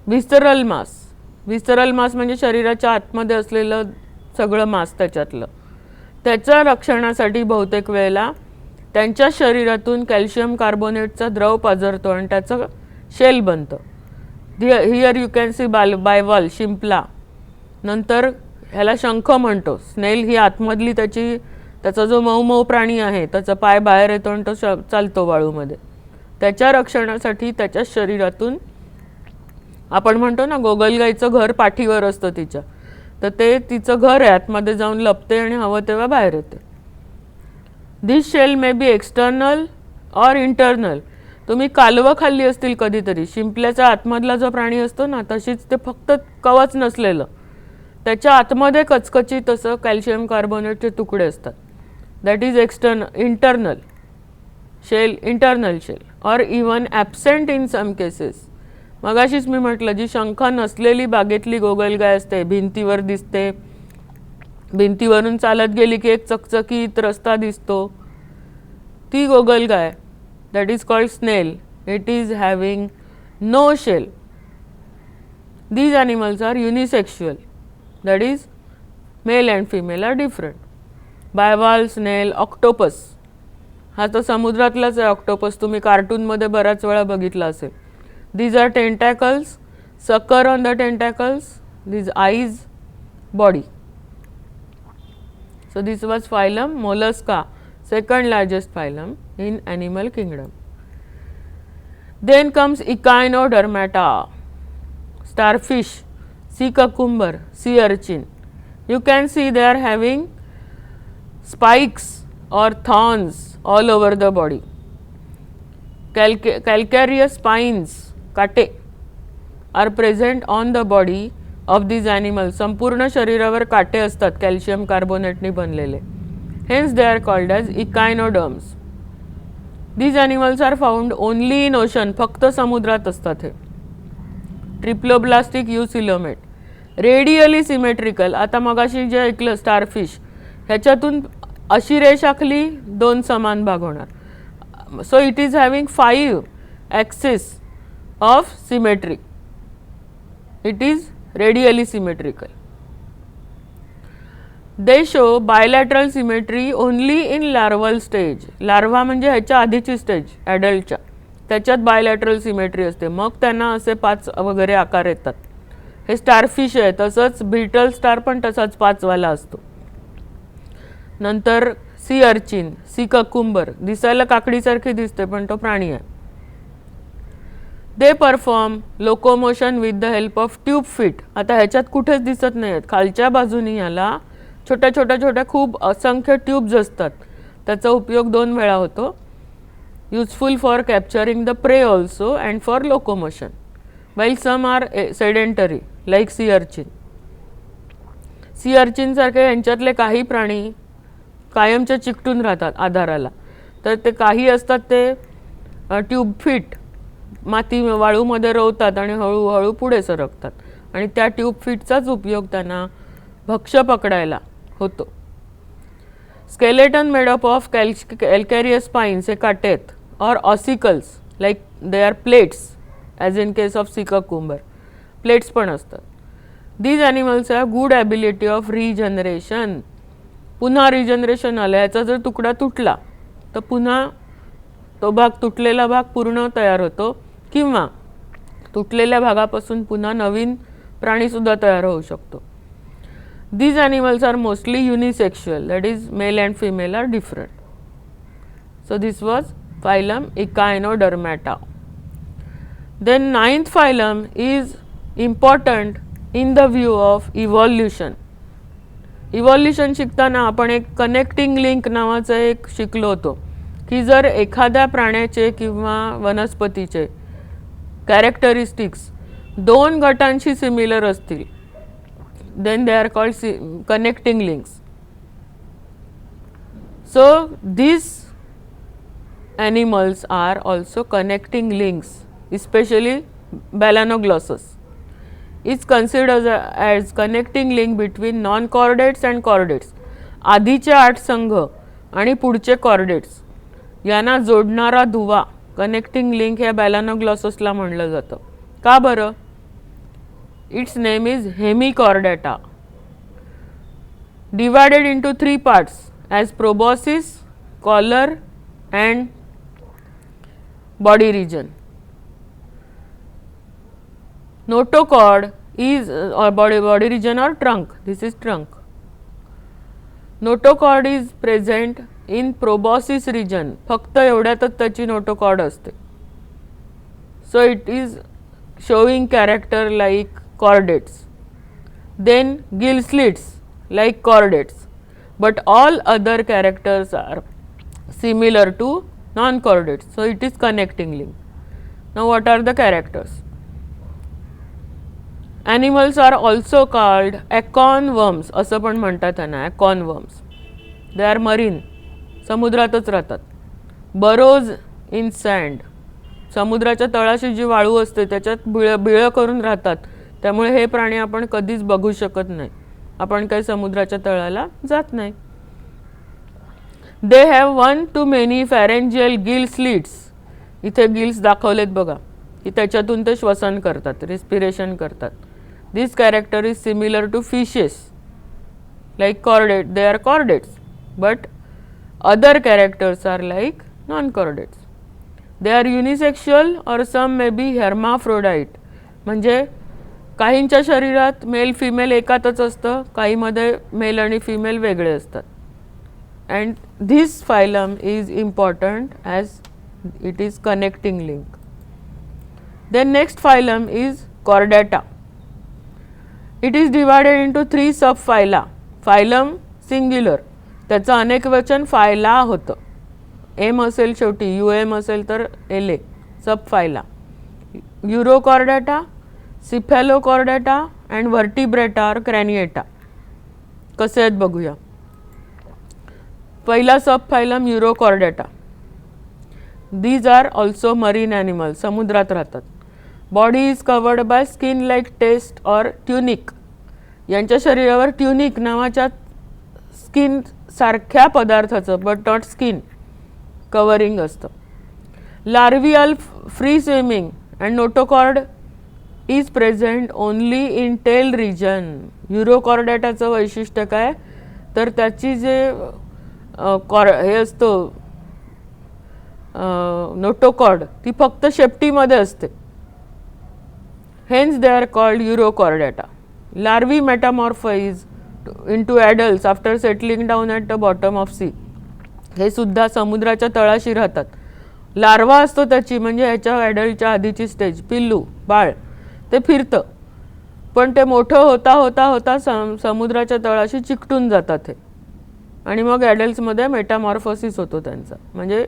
visceral mass. Visceral mass म्हणजे शरीराच्या आतमध्ये असलेलं सगळं मास त्याच्यातलं. त्याच्या रक्षणासाठी बहुतेक वेळेला त्यांच्या शरीरातून कॅल्शियम कार्बोनेटचा द्रव पाझरतो आणि त्याचं शेल बनतं. हिअर यू कॅन सी बायवॉल, शिंपला. नंतर ह्याला शंख म्हणतो. स्नेल ही आतमधली त्याचा जो मऊ प्राणी आहे, त्याचा पाय बाहेर येतो आणि तो चालतो वाळूमध्ये. त्याच्या रक्षणासाठी त्याच्या शरीरातून, आपण म्हणतो ना गोगलगाईचं घर पाठीवर असतं तिच्या, तर ते तिचं घर आहे, आतमध्ये जाऊन लपते आणि हवं तेव्हा बाहेर येते. This shell may be external or internal. तुम्ही कालवं खाल्ली असतील कधीतरी. शिंपल्याचा आतमधला जो प्राणी असतो ना, तशीच ते फक्त कवच नसलेलं, त्याच्या आतमध्ये कचकचीत असं कॅल्शियम कार्बोनेटचे तुकडे असतात. That is internal shell, internal shell. और even absent in some cases. मगाशीच मी म्हटलं, जी शंख नसलेली बागेतली गोगलगाय असते, भिंतीवर दिसते, भिंतीवरून चालत गेली की एक चकचकीत रस्ता दिसतो, ती गोगलगाय, that is called snail. It is having no shell. These animals are unisexual, that is male and female are different. Bivalve, snail, octopus. हा तर समुद्रातलाच आहे ऑक्टोपस, तुम्ही कार्टूनमध्ये बऱ्याच वेळा बघितला असेल. These are tentacles, sucker on the tentacles, these eyes, body. So this was phylum Mollusca, second largest phylum in animal kingdom. Then comes Echinodermata, starfish, sea cucumber, sea urchin. You can see they are having spikes or thorns all over the body. Calcareous spines, kate, are present on the body of these animal संपूर्ण शरीरावर काटे असतात कॅल्शियम कार्बोनेटनी बनलेले. Hence they are called as echinoderms. These animals are found only in ocean, फक्त समुद्रात असतात हे. Triploblastic eucoelomate, radially symmetrical. आता मगाशी जे ऐकलं स्टारफिश, ह्याच्यातून अशी रेष आखली 2 समान भाग होणार. So it is having 5 axis of symmetry. It is radially symmetrical. They show bilateral symmetry only in larval stage. Larva म्हणजे ह्याच्या आधीची स्टेज ॲडल्टच्या, त्याच्यात बायलॅटरल सिमेट्री असते, मग त्यांना असे 5 वगैरे आकार येतात. हे स्टारफिश आहे. तसंच बीटल स्टार पण तसाच 5 वाला असतो. नंतर सी अर्चिन, सी ककुंबर, दिसायला काकडीसारखी दिसते पण तो प्राणी आहे. They perform locomotion with the help of tube feet. आता ह्याच्यात कुठेच दिसत नाही आहेत, खालच्या बाजूनी ह्याला छोट्या छोट्या छोट्या खूप असंख्य ट्यूब्स असतात. त्याचा उपयोग 2 वेळा होतो. Useful for capturing the prey also and for locomotion. while some are sedentary like sea urchin. Sea urchin सारखे यांच्यातले काही प्राणी कायमचे चिकटून राहतात आधाराला, तर ते काही असतात ते ट्यूब फीट माती वाळूमध्ये रोवतात आणि हळूहळू पुढे सरकतात आणि त्या ट्यूब फीटचाच उपयोग त्यांना भक्ष्य पकडायला होतो. Skeleton made up of calcareous spines, हे काटेत, और ossicles like they are plates as in case of sea cucumber, plates पण असतात. These animals have good ability of regeneration. पुन्हा रिजनरेशन आलं, ह्याचा जर तुकडा तुटला तर पुन्हा तो भाग, तुटलेला भाग पूर्ण तयार होतो, किंवा तुटलेल्या भागापासून पुन्हा नवीन प्राणीसुद्धा तयार होऊ शकतो. These animals are mostly unisexual, that is male and female are different. So this was phylum Echinodermata. Then 9th phylum is important in the view of evolution. Evolution शिकताना आपण एक कनेक्टिंग लिंक नावाचं एक शिकलो होतो की जर एखाद्या प्राण्याचे किंवा वनस्पतीचे कॅरेक्टरिस्टिक्स 2 गटांशी सिमिलर असतील, then they are called connecting links. So these animals are also connecting links, especially Balanoglossus is considered as connecting link between non-chordates and chordates. आधीचे 8 संघ आणि पुढचे chordates यांना जोडणारा दुवा कनेक्टिंग लिंक ह्या Balanoglossusला म्हणलं जातं. का बरं? Its name is Hemichordata, divided into 3 parts as proboscis, collar and body region. Notochord is or body region or trunk. This is trunk. Notochord is present in proboscis region. फक्त एवढ्यातच त्याची notochord असते. So it is showing character like chordates. Then gill slits like chordates, but all other characters are similar to non-chordates. So it is connecting link. Now what are the characters? Animals are also called acorn worms. असं पण म्हणतात त्यांना acorn worms. They are marine. समुद्रातच राहतात. Burrows in sand. समुद्राच्या तळाशी जी वाळू असते त्याच्यात बिळं करून राहतात, त्यामुळे हे प्राणी आपण कधीच बघू शकत नाही. आपण काही समुद्राच्या तळाला जात नाही. They have 1 to many pharyngeal gill slits. इथे गिल्स दाखवलेत बघा की त्याच्यातून ते श्वसन करतात, रेस्पिरेशन करतात. This character is similar to fishes like chordate. They are chordates but other characters are like non chordates. They are unisexual और सम मे बी हेर्माफ्रोडाइट. म्हणजे काहींच्या शरीरात मेल फिमेल एकातच असतं, काहीमध्ये मेल आणि फिमेल वेगळे असतात. And this phylum is important as it is connecting link. Then next phylum is chordata. It is divided into 3 sub phyla. Phylum singular, त्याचं अनेक वचन फायला होतं. एम असेल शेवटी, UM असेल तर LA, सब फायला. युरोकॉर्डेटा, सिफॅलोकॉर्डेटा अँड व्हर्टिब्रेटा और क्रॅनिएटा. कसे आहेत बघूया. पहिला sub phylum urochordata. These are also marine animal, समुद्रात राहतात. Body is covered by skin like test और ट्युनिक. यांच्या शरीरावर ट्युनिक नावाच्या स्किन सारख्या पदार्थाचं बट नॉट स्किन कवरिंग असतं. Larval free swimming and notochord is present only in tail region. युरोकॉर्डेटाचं वैशिष्ट्य काय तर त्याची जे हे असतं नोटोकॉर्ड ती फक्त शेपटीमध्ये असते. Hence they are called urochordata. Larvae metamorphose into adults after settling down at the bottom of sea. हे सुद्धा समुद्राच्या तळाशी राहतात. लार्वा असतो त्याची म्हणजे ह्याच्या ॲडल्टच्या आधीची स्टेज, पिल्लू बाळ, ते फिरतं पण ते मोठं होता होता होता समुद्राच्या तळाशी चिकटून जातात हे आणि मग ॲडल्ट्समध्ये मेटामॉर्फोसिस होतो त्यांचा, म्हणजे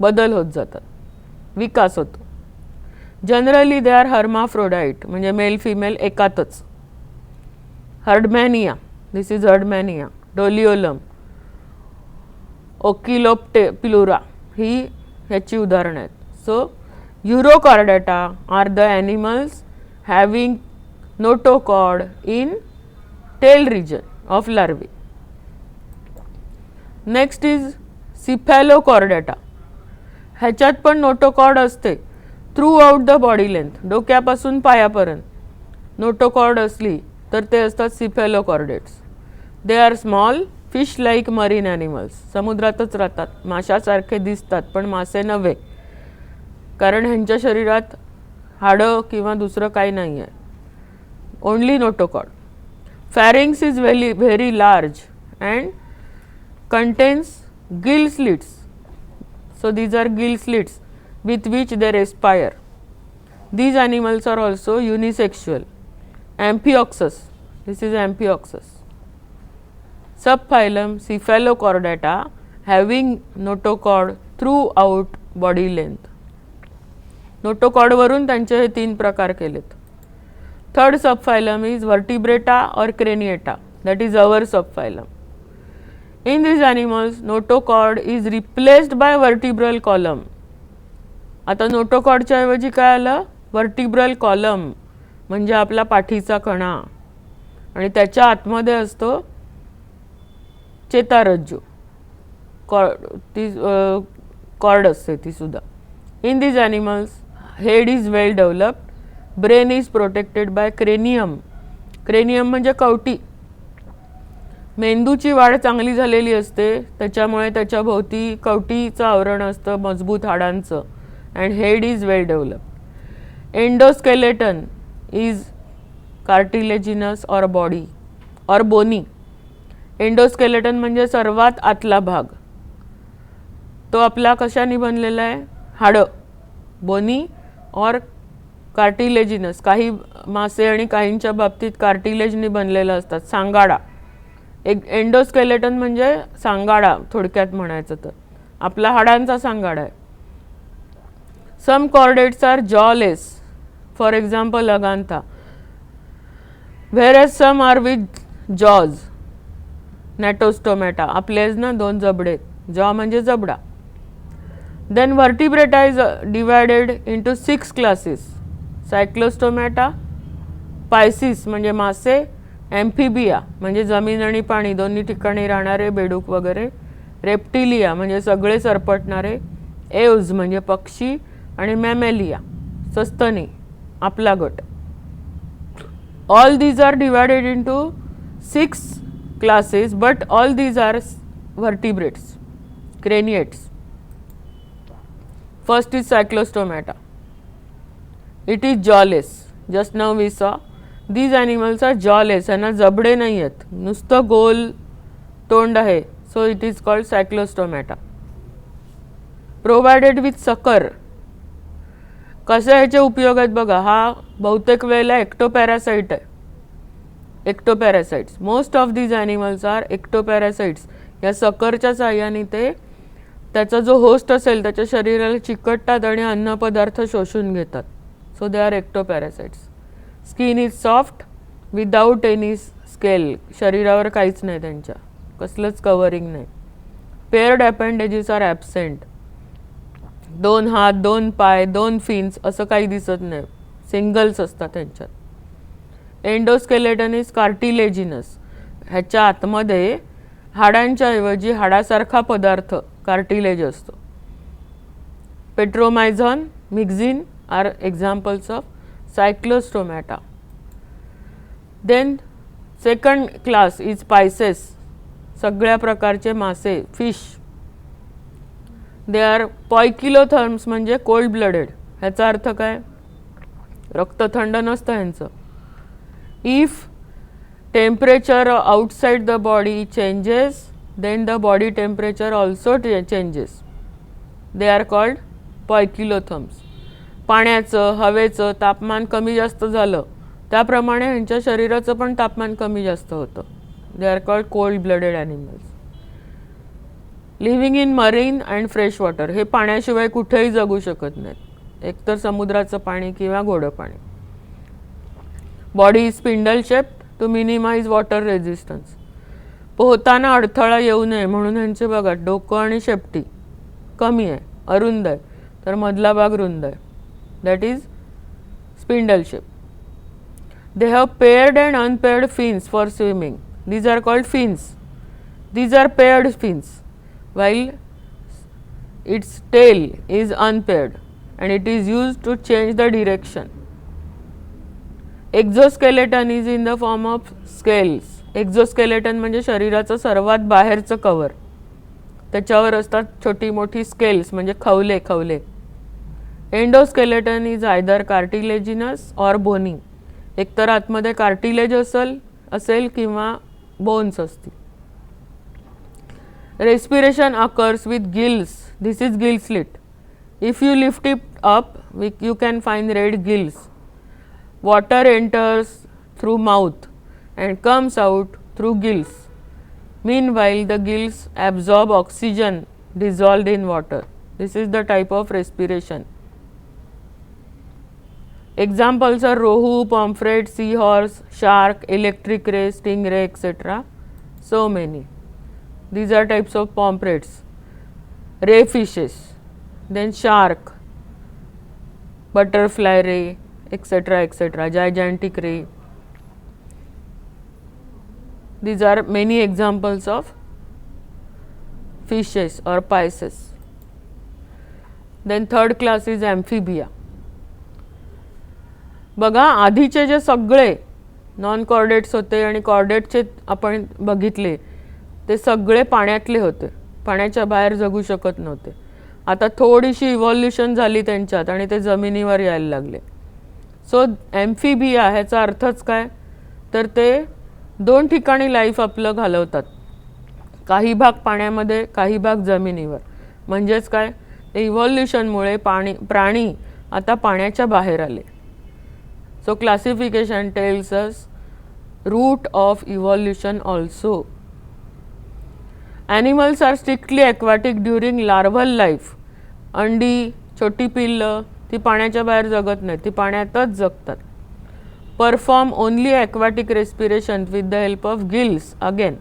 बदल होत जातात, विकास होतो. जनरली दे आर हर्माफ्रोडाईट म्हणजे मेल फिमेल एकातच. Herdmania, this is Herdmania. Doliolum, Oikopleura ही ह्याची उदाहरणं आहेत. So urochordata are the animals having notochord in tail region of larvae. Next is cephalochordata. ह्याच्यात पण नोटोकॉर्ड असते throughout the body length. डोक्यापासून पायापर्यंत नोटोकॉर्ड असली तर ते असतात cephalochordates. They are small fish like marine animals. समुद्रातच राहतात, माशासारखे दिसतात पण मासे नव्हे, कारण ह्यांच्या शरीरात हाडं किंवा दुसरं काही नाही आहे, only notochord. Pharynx is very large and contains gill slits. So these are gill slits with which they respire. These animals are also unisexual. Amphioxus, this is Amphioxus. Subphylum Cephalochordata having notochord throughout body length. Notochord वरून त्यांचे हे 3 प्रकार केलेत. थर्ड सबफायलम इज वर्टिब्रेटा और craniata. That is our subphylum. In these animals, notochord is replaced by vertebral column. आता नोटोकॉर्डच्या ऐवजी काय आलं? वर्टिब्रल कॉलम म्हणजे आपला पाठीचा कणा आणि त्याच्या आतमध्ये असतो चेतारज्जू, ती कॉर्ड असते ती सुद्धा. In these animals, head is well developed, brain is protected by cranium. cranium म्हणजे कवटी. मेंदूची वाढ चांगली झालेली असते, त्याच्यामुळे त्याच्या भोवती कवटीचं आवरण असतं मजबूत हाडांचं. And head is well developed. Endoskeleton is cartilaginous और बॉडी और बोनी. एंडोस्केलेटन म्हणजे सर्वात आतला भाग, तो आपला कशाने बनलेला आहे? हाडं. बोनी और कार्टिलेजिनस. काही मासे आणि काहींच्या बाबतीत कार्टिलेजने बनलेलं असतात, सांगाडा. एक एंडोस्केलेटन म्हणजे सांगाडा थोडक्यात म्हणायचं तर आपला हाडांचा सांगाडा आहे. Some chordates are jawless, for example agnatha, whereas some are with jaws. Gnathostomata, आपलेच ना 2 जबडे, जॉ म्हणजे जबडा. Then vertebrata is divided into 6 classes. Cyclostomata, pisces म्हणजे मासे, एम्फिबिया म्हणजे जमीन आणि पाणी दोन्ही ठिकाणी राहणारे बेडूक वगैरे, रेप्टिलिया म्हणजे सगळे सरपटणारे, एव्ज म्हणजे पक्षी आणि मॅमेलिया सस्तनी आपला गट. All these are divided into 6 classes but all these are vertebrates, craniates. First is cyclostomata. It is jawless. Just now we saw these animals are jawless. यांना जबडे नाही आहेत, नुसतं गोल तोंड आहे. So it is called cyclostomata. Provided with sucker. कसे ह्याचे उपयोग आहेत बघा. हा बहुतेक वेळेला एक्टोपॅरासाइट आहे. Ectoparasites, most of these animals are ectoparasites. या सकरच्या साह्याने ते त्याचा जो होस्ट असेल त्याच्या शरीराला चिकटतात आणि अन्नपदार्थ शोषून घेतात. So they are ectoparasites. Skin is soft without any scale, शरीरावर काहीच नाही त्यांच्या, कसलंच कवरिंग नाही. Paired appendages R absent. 2 हात, 2 पाय, 2 फिन्स असं काही दिसत नाही, सिंगल्स असतात त्यांच्यात. Endoskeleton is cartilaginous. ह्याच्या आतमध्ये हाडांच्या ऐवजी हाडासारखा पदार्थ कार्टिलेज असतो. Petromyzon, Myxine are examples of cyclostomata. Then second class is pisces. सगळ्या प्रकारचे मासे, फिश. दे आर पॉयकिलोथर्म्स म्हणजे कोल्ड ब्लडेड. ह्याचा अर्थ काय? रक्त थंड नसतं ह्यांचं. If temperature outside the body changes then the body temperature also changes. They are called poikilotherms. पाण्याचं, हवेचं तापमान कमी जास्त झालं त्याप्रमाणे ह्यांच्या शरीराचं पण तापमान कमी जास्त होतं. दे are called cold blooded animals. Living in marine and fresh water. हे पाण्याशिवाय कुठेही जगू शकत नाहीत, एकतर समुद्राचं पाणी किंवा गोडं पाणी. Body is spindle shaped to minimise water resistance. पोहताना अडथळा येऊ नये म्हणून ह्यांचे बघा डोकं आणि शेपटी कमी आहे, अरुंद आहे, तर मधला भाग रुंद आहे. That is spindle shape. They have paired and unpaired fins for swimming. These are called fins. These are paired fins, while its tail is unpaired and it is used to change the direction. Exoskeleton is in the form of scales. Exoskeleton म्हणजे शरीराचं सर्वात बाहेरचं कवर, त्याच्यावर असतात छोटी मोठी स्केल्स म्हणजे खवले खवले. Endoskeleton is either cartilaginous or bony. एकतर आतमध्ये कार्टिलेज असेल किंवा बोन्स असतील. Respiration occurs with gills. This is gill slit. If you lift it up you can find red gills. Water enters through mouth and comes out through gills. Meanwhile the gills absorb oxygen dissolved in water. This is the type of respiration. Examples are rohu, pomfret, seahorse, shark, electric ray, stingray, etc. So many. These are types of pomfrets. Ray fishes, then shark, butterfly ray, etc. etc. Gigantic ray. These are many examples of fishes or pisces. Then third class is amphibia. बघा आधीचे जे सगळे नॉन कॉर्डेट्स होते आणि कॉर्डेटचे आपण बघितले ते सगळे पाण्यातले होते, पाण्याच्या बाहेर जगू शकत नव्हते. आता थोडीशी इव्हॉल्युशन झाली त्यांच्यात आणि ते जमिनीवर यायला लागले. सो ॲम्फिबिया ह्याचा अर्थच काय, तर ते 2 ठिकाणी लाईफ आपलं घालवतात. काही भाग पाण्यामध्ये, काही भाग जमिनीवर. म्हणजेच काय, ते इव्हॉल्युशनमुळे प्राणी आता पाण्याच्या बाहेर आले. So classification tells us route of evolution also. Animals are strictly aquatic during larval life. अंडी, छोटी पिल्लं ती पाण्याच्या बाहेर जगत नाही, ती पाण्यातच जगतात. Perform only aquatic respiration with the help of gills again.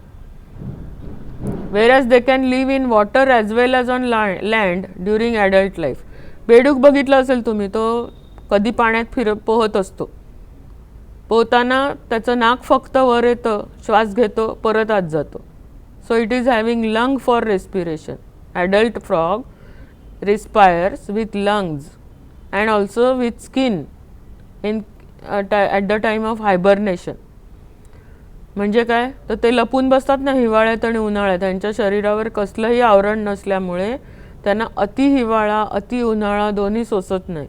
Whereas they can live in water as well as on land during adult life. बेडूक बघितला असेल तुम्ही, तो कधी पाण्यात पोहत असतो. पोहताना त्याचं नाक फक्त वर येतं, श्वास घेतो, परत आत जातो. So it is having lung for respiration. Adult frog respires with lungs and also with skin in at the time of hibernation. म्हणजे काय, तर ते लपून बसतात ना हिवाळ्यात आणि उन्हाळ्यात. त्यांच्या शरीरावर कसलंही आवरण नसल्यामुळे त्यांना अति हिवाळा अति उन्हाळा दोन्ही सोसत नाही.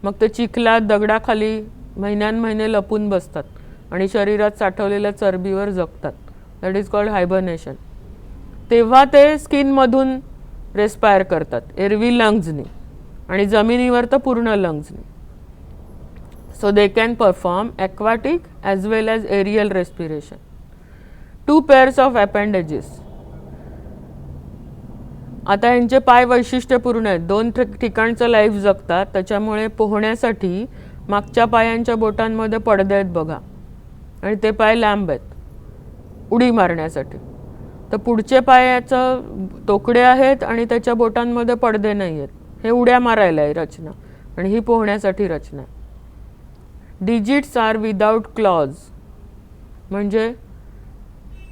मग ते चिखलात दगडाखाली महिन्यान लपून बसतात आणि शरीरात साठवलेल्या चरबीवर जगतात. That is called hibernation. तेव्हा ते स्किनमधून रेस्पायर करतात, एरवी लंग्सनी, आणि जमिनीवर तर पूर्ण लंग्सनी. So they can perform aquatic as well as aerial respiration. 2 pairs of appendages. आता यांचे पाय वैशिष्ट्यपूर्ण आहेत. 2 ठिकाणचं लाईफ जगतात, त्याच्यामुळे पोहण्यासाठी मागच्या पायांच्या बोटांमध्ये पडदे आहेत बघा. आणि ते पाय लांब आहेत उडी मारण्यासाठी. तर पुढचे पायाचं तोकडे आहेत आणि त्याच्या बोटांमध्ये पडदे नाही आहेत. हे उड्या मारायला आहे रचना आणि ही पोहण्यासाठी रचना आहे. डिजिट्स आर विदाउट क्लॉज, म्हणजे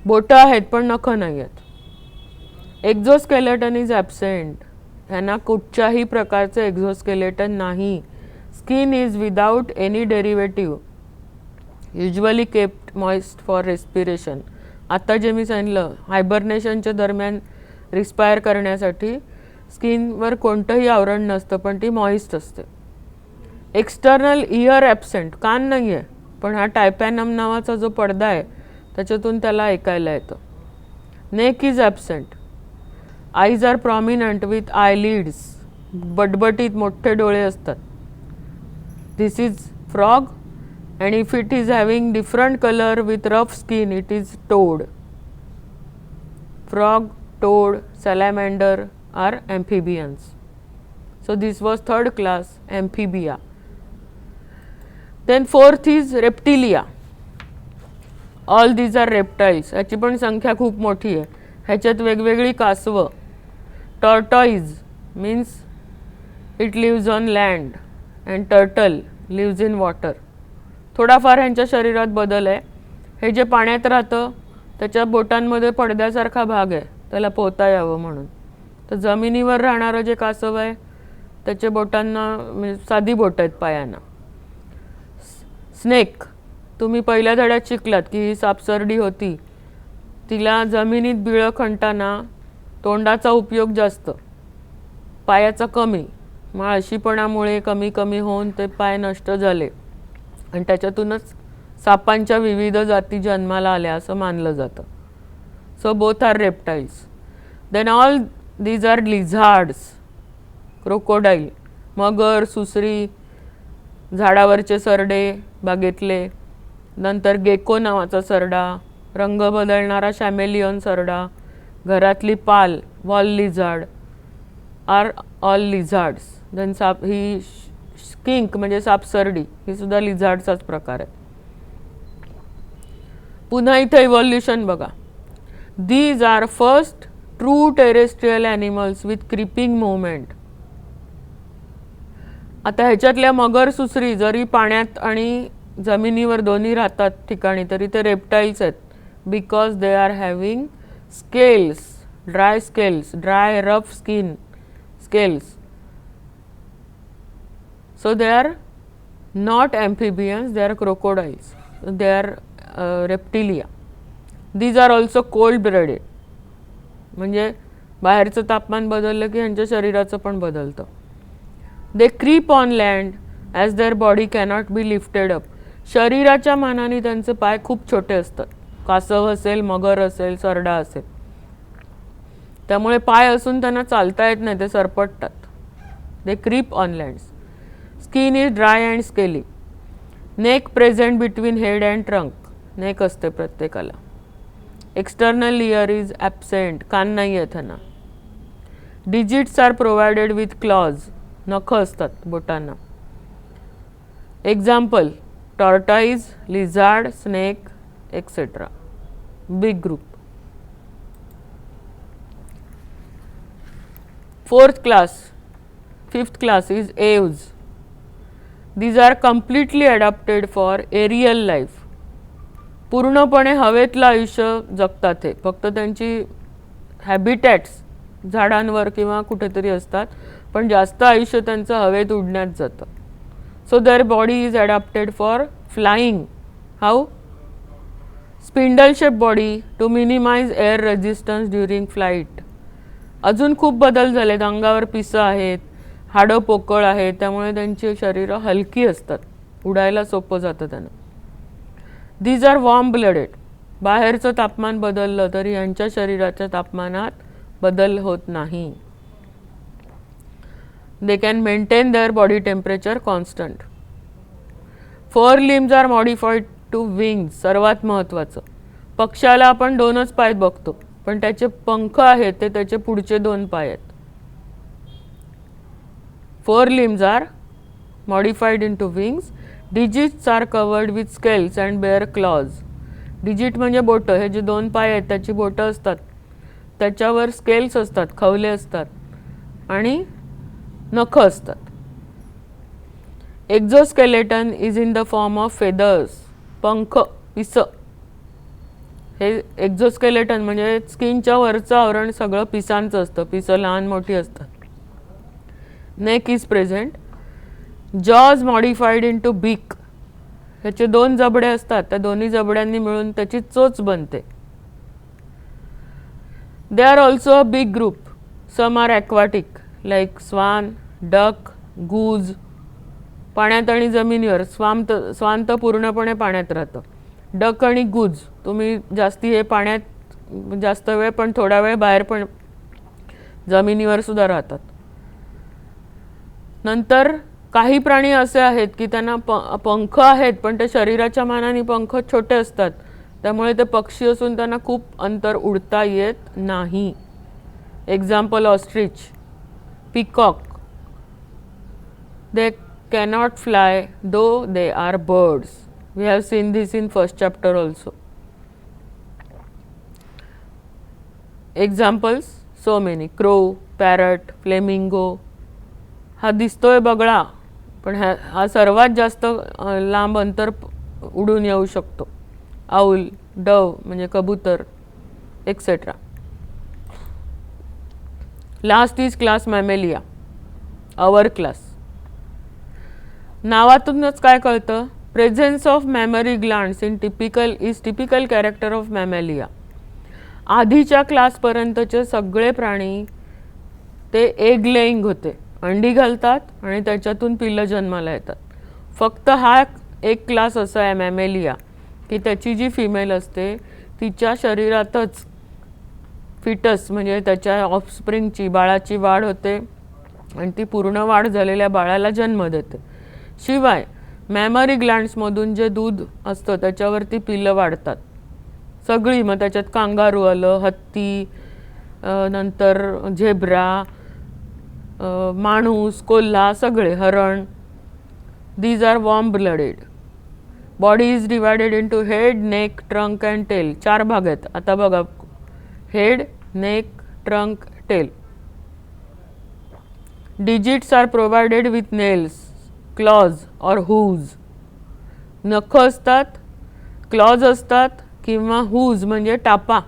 बोटं आहेत पण नखं नाही आहेत. एक्झोस्केलेटन इज ॲबसेंट, ह्यांना कुठच्याही प्रकारचं एक्झोस्केलेटन नाही. Skin is without any derivative, usually kept moist for respiration. आता जे मी सांगितलं हायबर्नेशनच्या दरम्यान रिस्पायर करण्यासाठी स्किनवर कोणतंही आवरण नसतं पण ती मॉइस्ट असते. एक्सटर्नल इयर ॲबसेंट, कान नाही आहे पण हा टायपॅनम नावाचा जो पडदा आहे त्याच्यातून त्याला ऐकायला येतं. Neck is absent. Eyes are prominent with eyelids, बटबटीत मोठे डोळे असतात. This is frog and if it is having different color with rough skin it is toad. Frog, toad, salamander are amphibians. So this was third class, amphibia. Then fourth is reptilia. All these are reptiles. याची पण संख्या खूप मोठी आहे. ह्याच्यात वेगवेगळी कासवं. Tortoise means it lives on land and turtle lives in water. थोडाफार ह्यांच्या शरीरात बदल आहे. हे जे पाण्यात राहतं त्याच्या बोटांमध्ये पडद्यासारखा भाग आहे त्याला पोहता यावं म्हणून. तर जमिनीवर राहणारं जे कासव आहे त्याच्या बोटांना म्हणजे साधी बोटं आहेत पायांना. स्नेक, तुम्ही पहिल्या धड्यात शिकलात की ही सापसरडी होती, तिला जमिनीत बिळं खणताना तोंडाचा उपयोग जास्त, पायाचा कमी. मग आळशीपणामुळे कमी कमी होऊन ते पाय नष्ट झाले आणि त्याच्यातूनच सापांच्या विविध जाती जन्माला आल्या असं मानलं जातं. So both are reptiles. Then all these are lizards, crocodile, मगर, सुसरी, झाडावरचे सरडे बागेतले, नंतर गेको नावाचा सरडा, रंग बदलणारा शॅमेलियन सरडा, घरातली पाल, wall lizard are all lizards. Then साप, ही स्किंक म्हणजे सापसरडी, ही सुद्धा लिझार्डचाच प्रकार आहे. पुन्हा इथे इव्हॉल्युशन बघा. These are first true terrestrial animals with creeping movement. आता ह्याच्यातल्या मगर, सुसरी जरी पाण्यात आणि जमिनीवर दोन्ही राहतात ठिकाणी तरी ते रेप्टाईल्स आहेत. Because they are having scales, dry scales, dry rough skin scales. So they are not amphibians, they are crocodiles, they are reptilia. These are also cold blooded, म्हणजे बाहेरचं तापमान बदललं की यांच्या शरीराचं पण बदलतं. They creep on land as their body cannot be lifted up. शरीराच्या मानाने त्यांचे पाय खूप छोटे असतात. कासव असेल, मगर असेल, सरडा असेल, त्यामुळे पाय असून त्यांना चालता येत नाही, ते सरपटतात. They creep on lands. Skin is dry and scaly. Neck present between head and trunk. Neck असते प्रत्येकाला. External ear is absent. कान नाही आहे त्यांना. Digits are provided with claws. नखं असतात बोटांना. Example: tortoise, lizard, snake, etc. Big group. Fourth class, fifth class is aves. These are completely adapted for aerial life. पूर्णपणे हवेतलं आयुष्य जगतात हे. फक्त त्यांची हॅबिटॅट्स झाडांवर किंवा कुठेतरी असतात, पण जास्त आयुष्य त्यांचं हवेत उडण्यात जातं. So their body is adapted for flying. How? Spindle shape body to minimise air resistance during flight. अजून खूप बदल झालेत. अंगावर पिसं आहेत, हाडं पोकळ आहेत, त्यामुळे त्यांची शरीरं हलकी असतात, उडायला सोपं जातं त्यांना. These are warm blooded. बाहेरचं तापमान बदललं तरी यांच्या शरीराच्या तापमानात बदल होत नाही. They can maintain their body temperature constant. Four limbs are modified to wings. सर्वात महत्त्वाचं, पक्षाला आपण दोनच पाय बघतो, पण त्याचे पंख आहेत ते त्याचे पुढचे दोन पाय आहेत. Four limbs are modified into wings digits are covered with scales and bare claws. डिजिट म्हणजे बोटं, हे जे दोन पाय आहेत त्याची बोटं असतात, त्याच्यावर स्केल्स असतात, खवले असतात आणि नखं असतात. Exoskeleton is in the form of feathers. पंख, पिसं. हे एक्झोस्केलेटन म्हणजे स्किनच्या वरचं आवरण सगळं पिसांचं असतं. पिसं लहान मोठी असतात. Neck is present. Jaws modified in to beak. ह्याचे दोन जबडे असतात, त्या दोन्ही जबड्यांनी मिळून त्याची चोच बनते. They are also a big group. Some are aquatic like swan, duck, goose. पाण्यात आणि जमिनीवर. स्वान तर पूर्णपणे पाण्यात राहतं. डक आणि गुज तुम्ही जास्ती हे पाण्यात जास्त वेळ पण थोडा वेळ बाहेर पण जमिनीवर सुद्धा राहतात. नंतर काही प्राणी असे आहेत की त्यांना पंख आहेत पण ते शरीराच्या मानाने पंख छोटे असतात, त्यामुळे ते पक्षी असून त्यांना खूप अंतर उडता येत नाही. Example ostrich, peacock. They cannot fly though they are birds. We have seen this in first chapter also. Examples so many. Crow, parrot, flamingo. हा दिसतोय बगळा पण हा सर्वात जास्त लांब अंतर उडून येऊ शकतो. आऊल, डव म्हणजे कबूतर etcetera. Last is class mammalia, our class. नावातूनच काय कळतं? Presence of mammary glands in typical character of mammalia. आधीच्या क्लासपर्यंतचे सगळे प्राणी ते एग लेईंग होते, अंडी घालतात आणि त्याच्यातून पिल्लं जन्माला येतात. फक्त हा एक क्लास असा आहे मॅमेलिया की त्याची जी फिमेल असते तिच्या शरीरातच फिटस म्हणजे त्याच्या ऑफस्प्रिंगची, बाळाची वाढ होते आणि ती पूर्ण वाढ झालेल्या बाळाला जन्म देते. शिवाय मॅमरी ग्लँड्समधून जे दूध असतं त्याच्यावरती पिल्लं वाढतात सगळी. मग त्याच्यात कांगारू आलं, हत्ती, नंतर झेब्रा, माणूस, कोल्हा, सगळे, हरण. These are warm blooded. Body is divided into head, neck, trunk and tail. 4 भाग आहेत. आता बघा, head, neck, trunk, tail. Digits are provided with nails, claws or hooves. नखं असतात, क्लॉज असतात किंवा हूज म्हणजे टापा.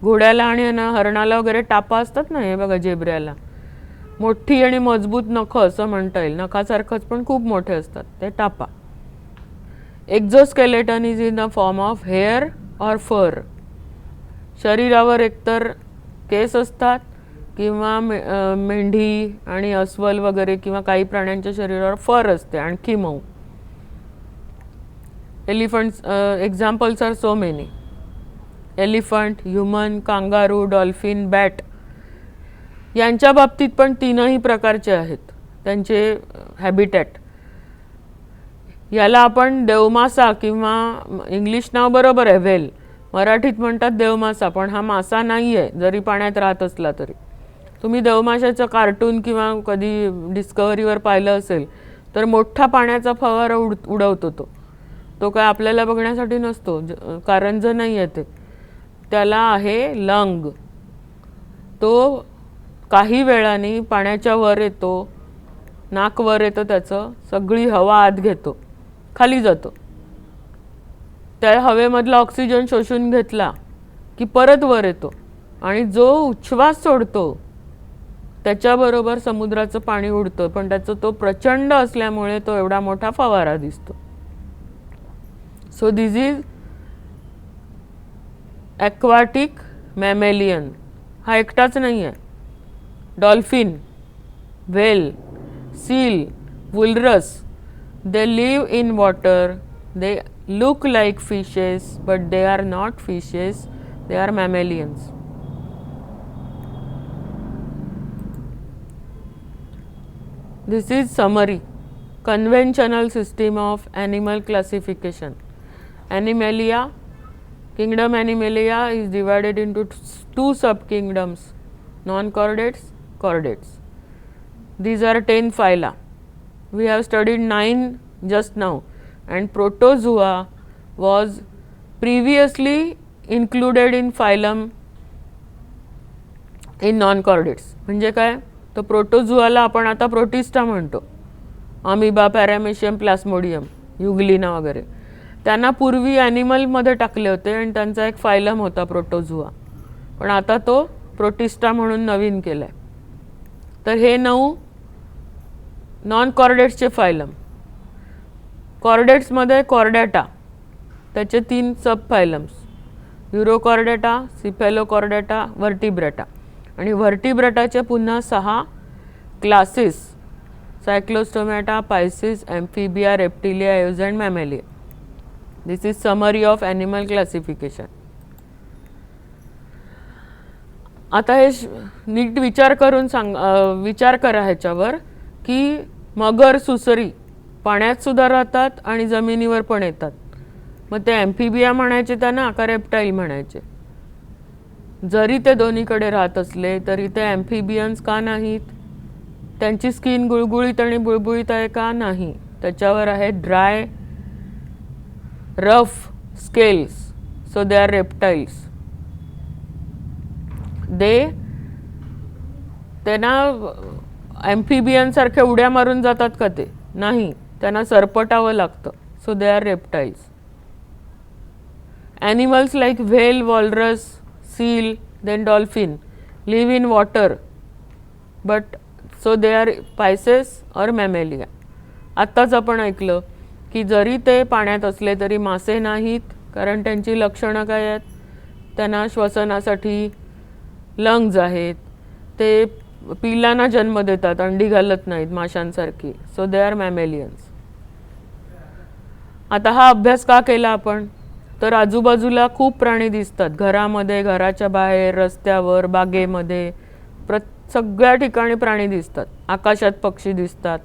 घोड्याला आणि हरणाला वगैरे टापा असतात ना, हे बघा झेब्र्याला मोठी आणि मजबूत नखं असं म्हणता येईल. नखासारखंच पण खूप मोठे असतात ते टापा. Exoskeleton is in the form of hair और फर. शरीरावर एकतर केस असतात किंवा मेंढी आणि अस्वल वगैरे किंवा काही प्राण्यांच्या शरीरावर फर असते, आणखी मऊ. Elephants, examples are so many. Elephant, human, kangaroo, dolphin, bat. यांच्या बाबतीत पण 3ही प्रकारचे आहेत त्यांचे हॅबिटॅट. याला आपण देवमासा किंवा इंग्लिश नाव बरोबर आहे व्हेल, मराठीत म्हणतात देवमासा, पण हा मासा नाही आहे जरी पाण्यात राहत असला तरी. तुम्ही देवमाशाचं कार्टून किंवा कधी डिस्कवरीवर पाहिलं असेल तर मोठा पाण्याचा फवारा उडवतो तो काय आपल्याला बघण्यासाठी नसतो, कारंजं नाही आहे ते, त्याला आहे लंग. तो काही वेळाने पाण्याच्या वर येतो, नाक वर येतं त्याचं, सगळी हवा आत घेतो, खाली जातो. त्या हवेमधला ऑक्सिजन शोषून घेतला की परत वर येतो आणि जो उच्छ्वास सोडतो त्याच्याबरोबर समुद्राचं पाणी उडतं, पण त्याचं तो प्रचंड असल्यामुळे तो एवढा मोठा फवारा दिसतो. So this is aquatic mammalian. हा एकटाच नाही आहे. Dolphin, whale, seal, walrus, they live in water. They look like fishes but they are not fishes, they are mammalians. This is summary conventional system of animal classification. Animalia, kingdom Animalia is divided into 2 subkingdoms, non-chordates, chordates. These are 10 phyla. We have studied 9 just now, and protozoa was previously included in phylum in non-chordates. म्हणजे काय, तर प्रोटोझुआला आपण आता प्रोटिस्टा म्हणतो, अमिबा, पॅरामेशियम, प्लास्मोडियम, युग्लिना वगैरे. त्यांना पूर्वी ॲनिमलमध्ये टाकले होते आणि त्यांचा एक फायलम होता प्रोटोझुआ, पण आता तो प्रोटिस्टा म्हणून नवीन केला आहे. तर हे 9 नॉन कॉर्डेट्सचे फायलम. कॉर्डेट्समध्ये कॉर्डेटा, त्याचे 3 सब फायलम्स, युरोकॉर्डेटा, सिफेलोकॉर्डेटा, व्हर्टिब्रेटा. आणि व्हर्टिब्रेटाचे पुन्हा 6 classes, cyclostomata, pisces, amphibia, reptilia, aves and mammalia. This is summary of animal classification. आता हे नीट विचार करून विचार करा ह्याच्यावर की मगर, सुसरी पाण्यात सुद्धा राहतात आणि जमिनीवर पण येतात. मग ते एम्फिबिया म्हणायचे त्यांना का रेप्टाईल म्हणायचे? जरी ते दोन्हीकडे राहत असले तरी ते एम्फिबियन्स का नाहीत? त्यांची स्किन गुळगुळीत आणि बुळबुळीत आहे का? नाही. त्याच्यावर आहे dry rough scales, so they are reptiles. त्यांना एम्फिबियन सारखे उड्या मारून जातात का ते? नाही, त्यांना सरपटावं लागतं, so they are reptiles. Animals like whale, walrus, seal, then dolphin live in water, but so they are pisces or mammalia. आत्ताच आपण ऐकलं की जरी ते पाण्यात असले तरी मासे नाहीत, कारण त्यांची लक्षणं काय आहेत? त्यांना श्वसनासाठी लंग्ज आहेत, ते पिल्लांना जन्म देतात, अंडी घालत नाहीत माशांसारखी, सो दे आर मॅमेलियन्स. आता हा अभ्यास का केला आपण? तर आजूबाजूला खूप प्राणी दिसतात, घरामध्ये, घराच्या बाहेर, रस्त्यावर, बागेमध्ये, सगळ्या ठिकाणी प्राणी दिसतात. आकाशात पक्षी दिसतात,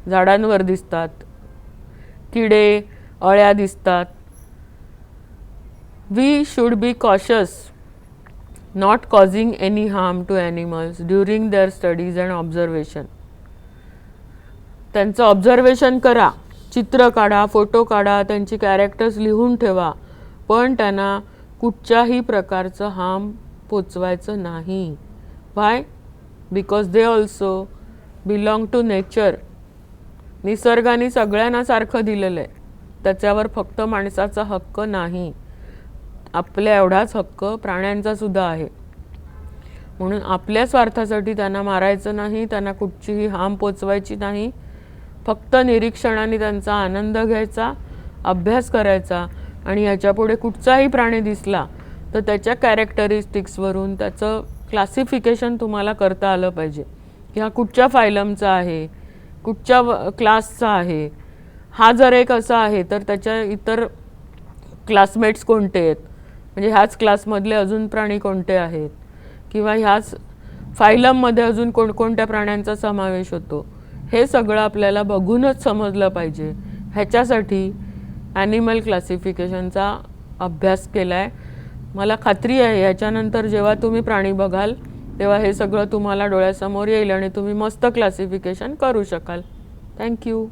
झाडांवर दिसतात, किडे, अळ्या दिसतात. We should be cautious not causing any harm to animals during their studies and observation. त्यांचं ऑब्झर्वेशन करा, चित्र काढा, फोटो काढा, त्यांची कॅरेक्टर्स लिहून ठेवा, पण त्यांना कुठच्याही प्रकारचं हार्म पोचवायचं नाही. Why? Because they also belong to nature. निसर्गाने सगळ्यांना सारखं दिलेलं आहे, त्याच्यावर फक्त माणसाचा हक्क नाही. आपल्या एवढाच हक्क प्राण्यांचा सुद्धा आहे. म्हणून आपल्या स्वार्थासाठी त्यांना मारायचं नाही, त्यांना कुठचीही हार्म पोचवायची नाही. फक्त निरीक्षणाने त्यांचा आनंद घ्यायचा, अभ्यास करायचा, आणि ह्याच्यापुढे कुठचाही प्राणी दिसला तर त्याच्या कॅरेक्टरिस्टिक्सवरून त्याचं क्लासिफिकेशन तुम्हाला करता आलं पाहिजे की हा कुठच्या फायलमचा आहे, कुठच्या क्लासचा आहे. हा जर एक असा आहे तर त्याच्या इतर क्लासमेट्स कोणते आहेत, म्हणजे ह्याच क्लासमधले अजून प्राणी कोणते आहेत, किंवा ह्याच फायलममध्ये अजून कोणकोणत्या प्राण्यांचा समावेश होतो, हे सगळं आपल्याला बघूनच समजलं पाहिजे. ह्याच्यासाठी ॲनिमल क्लासिफिकेशनचा अभ्यास केला आहे. मला खात्री आहे ह्याच्यानंतर जेव्हा तुम्ही प्राणी बघाल तेव्हा हे सगळं तुम्हाला डोळ्यासमोर येईल आणि तुम्ही मस्त क्लासिफिकेशन करू शकाल. थँक्यू.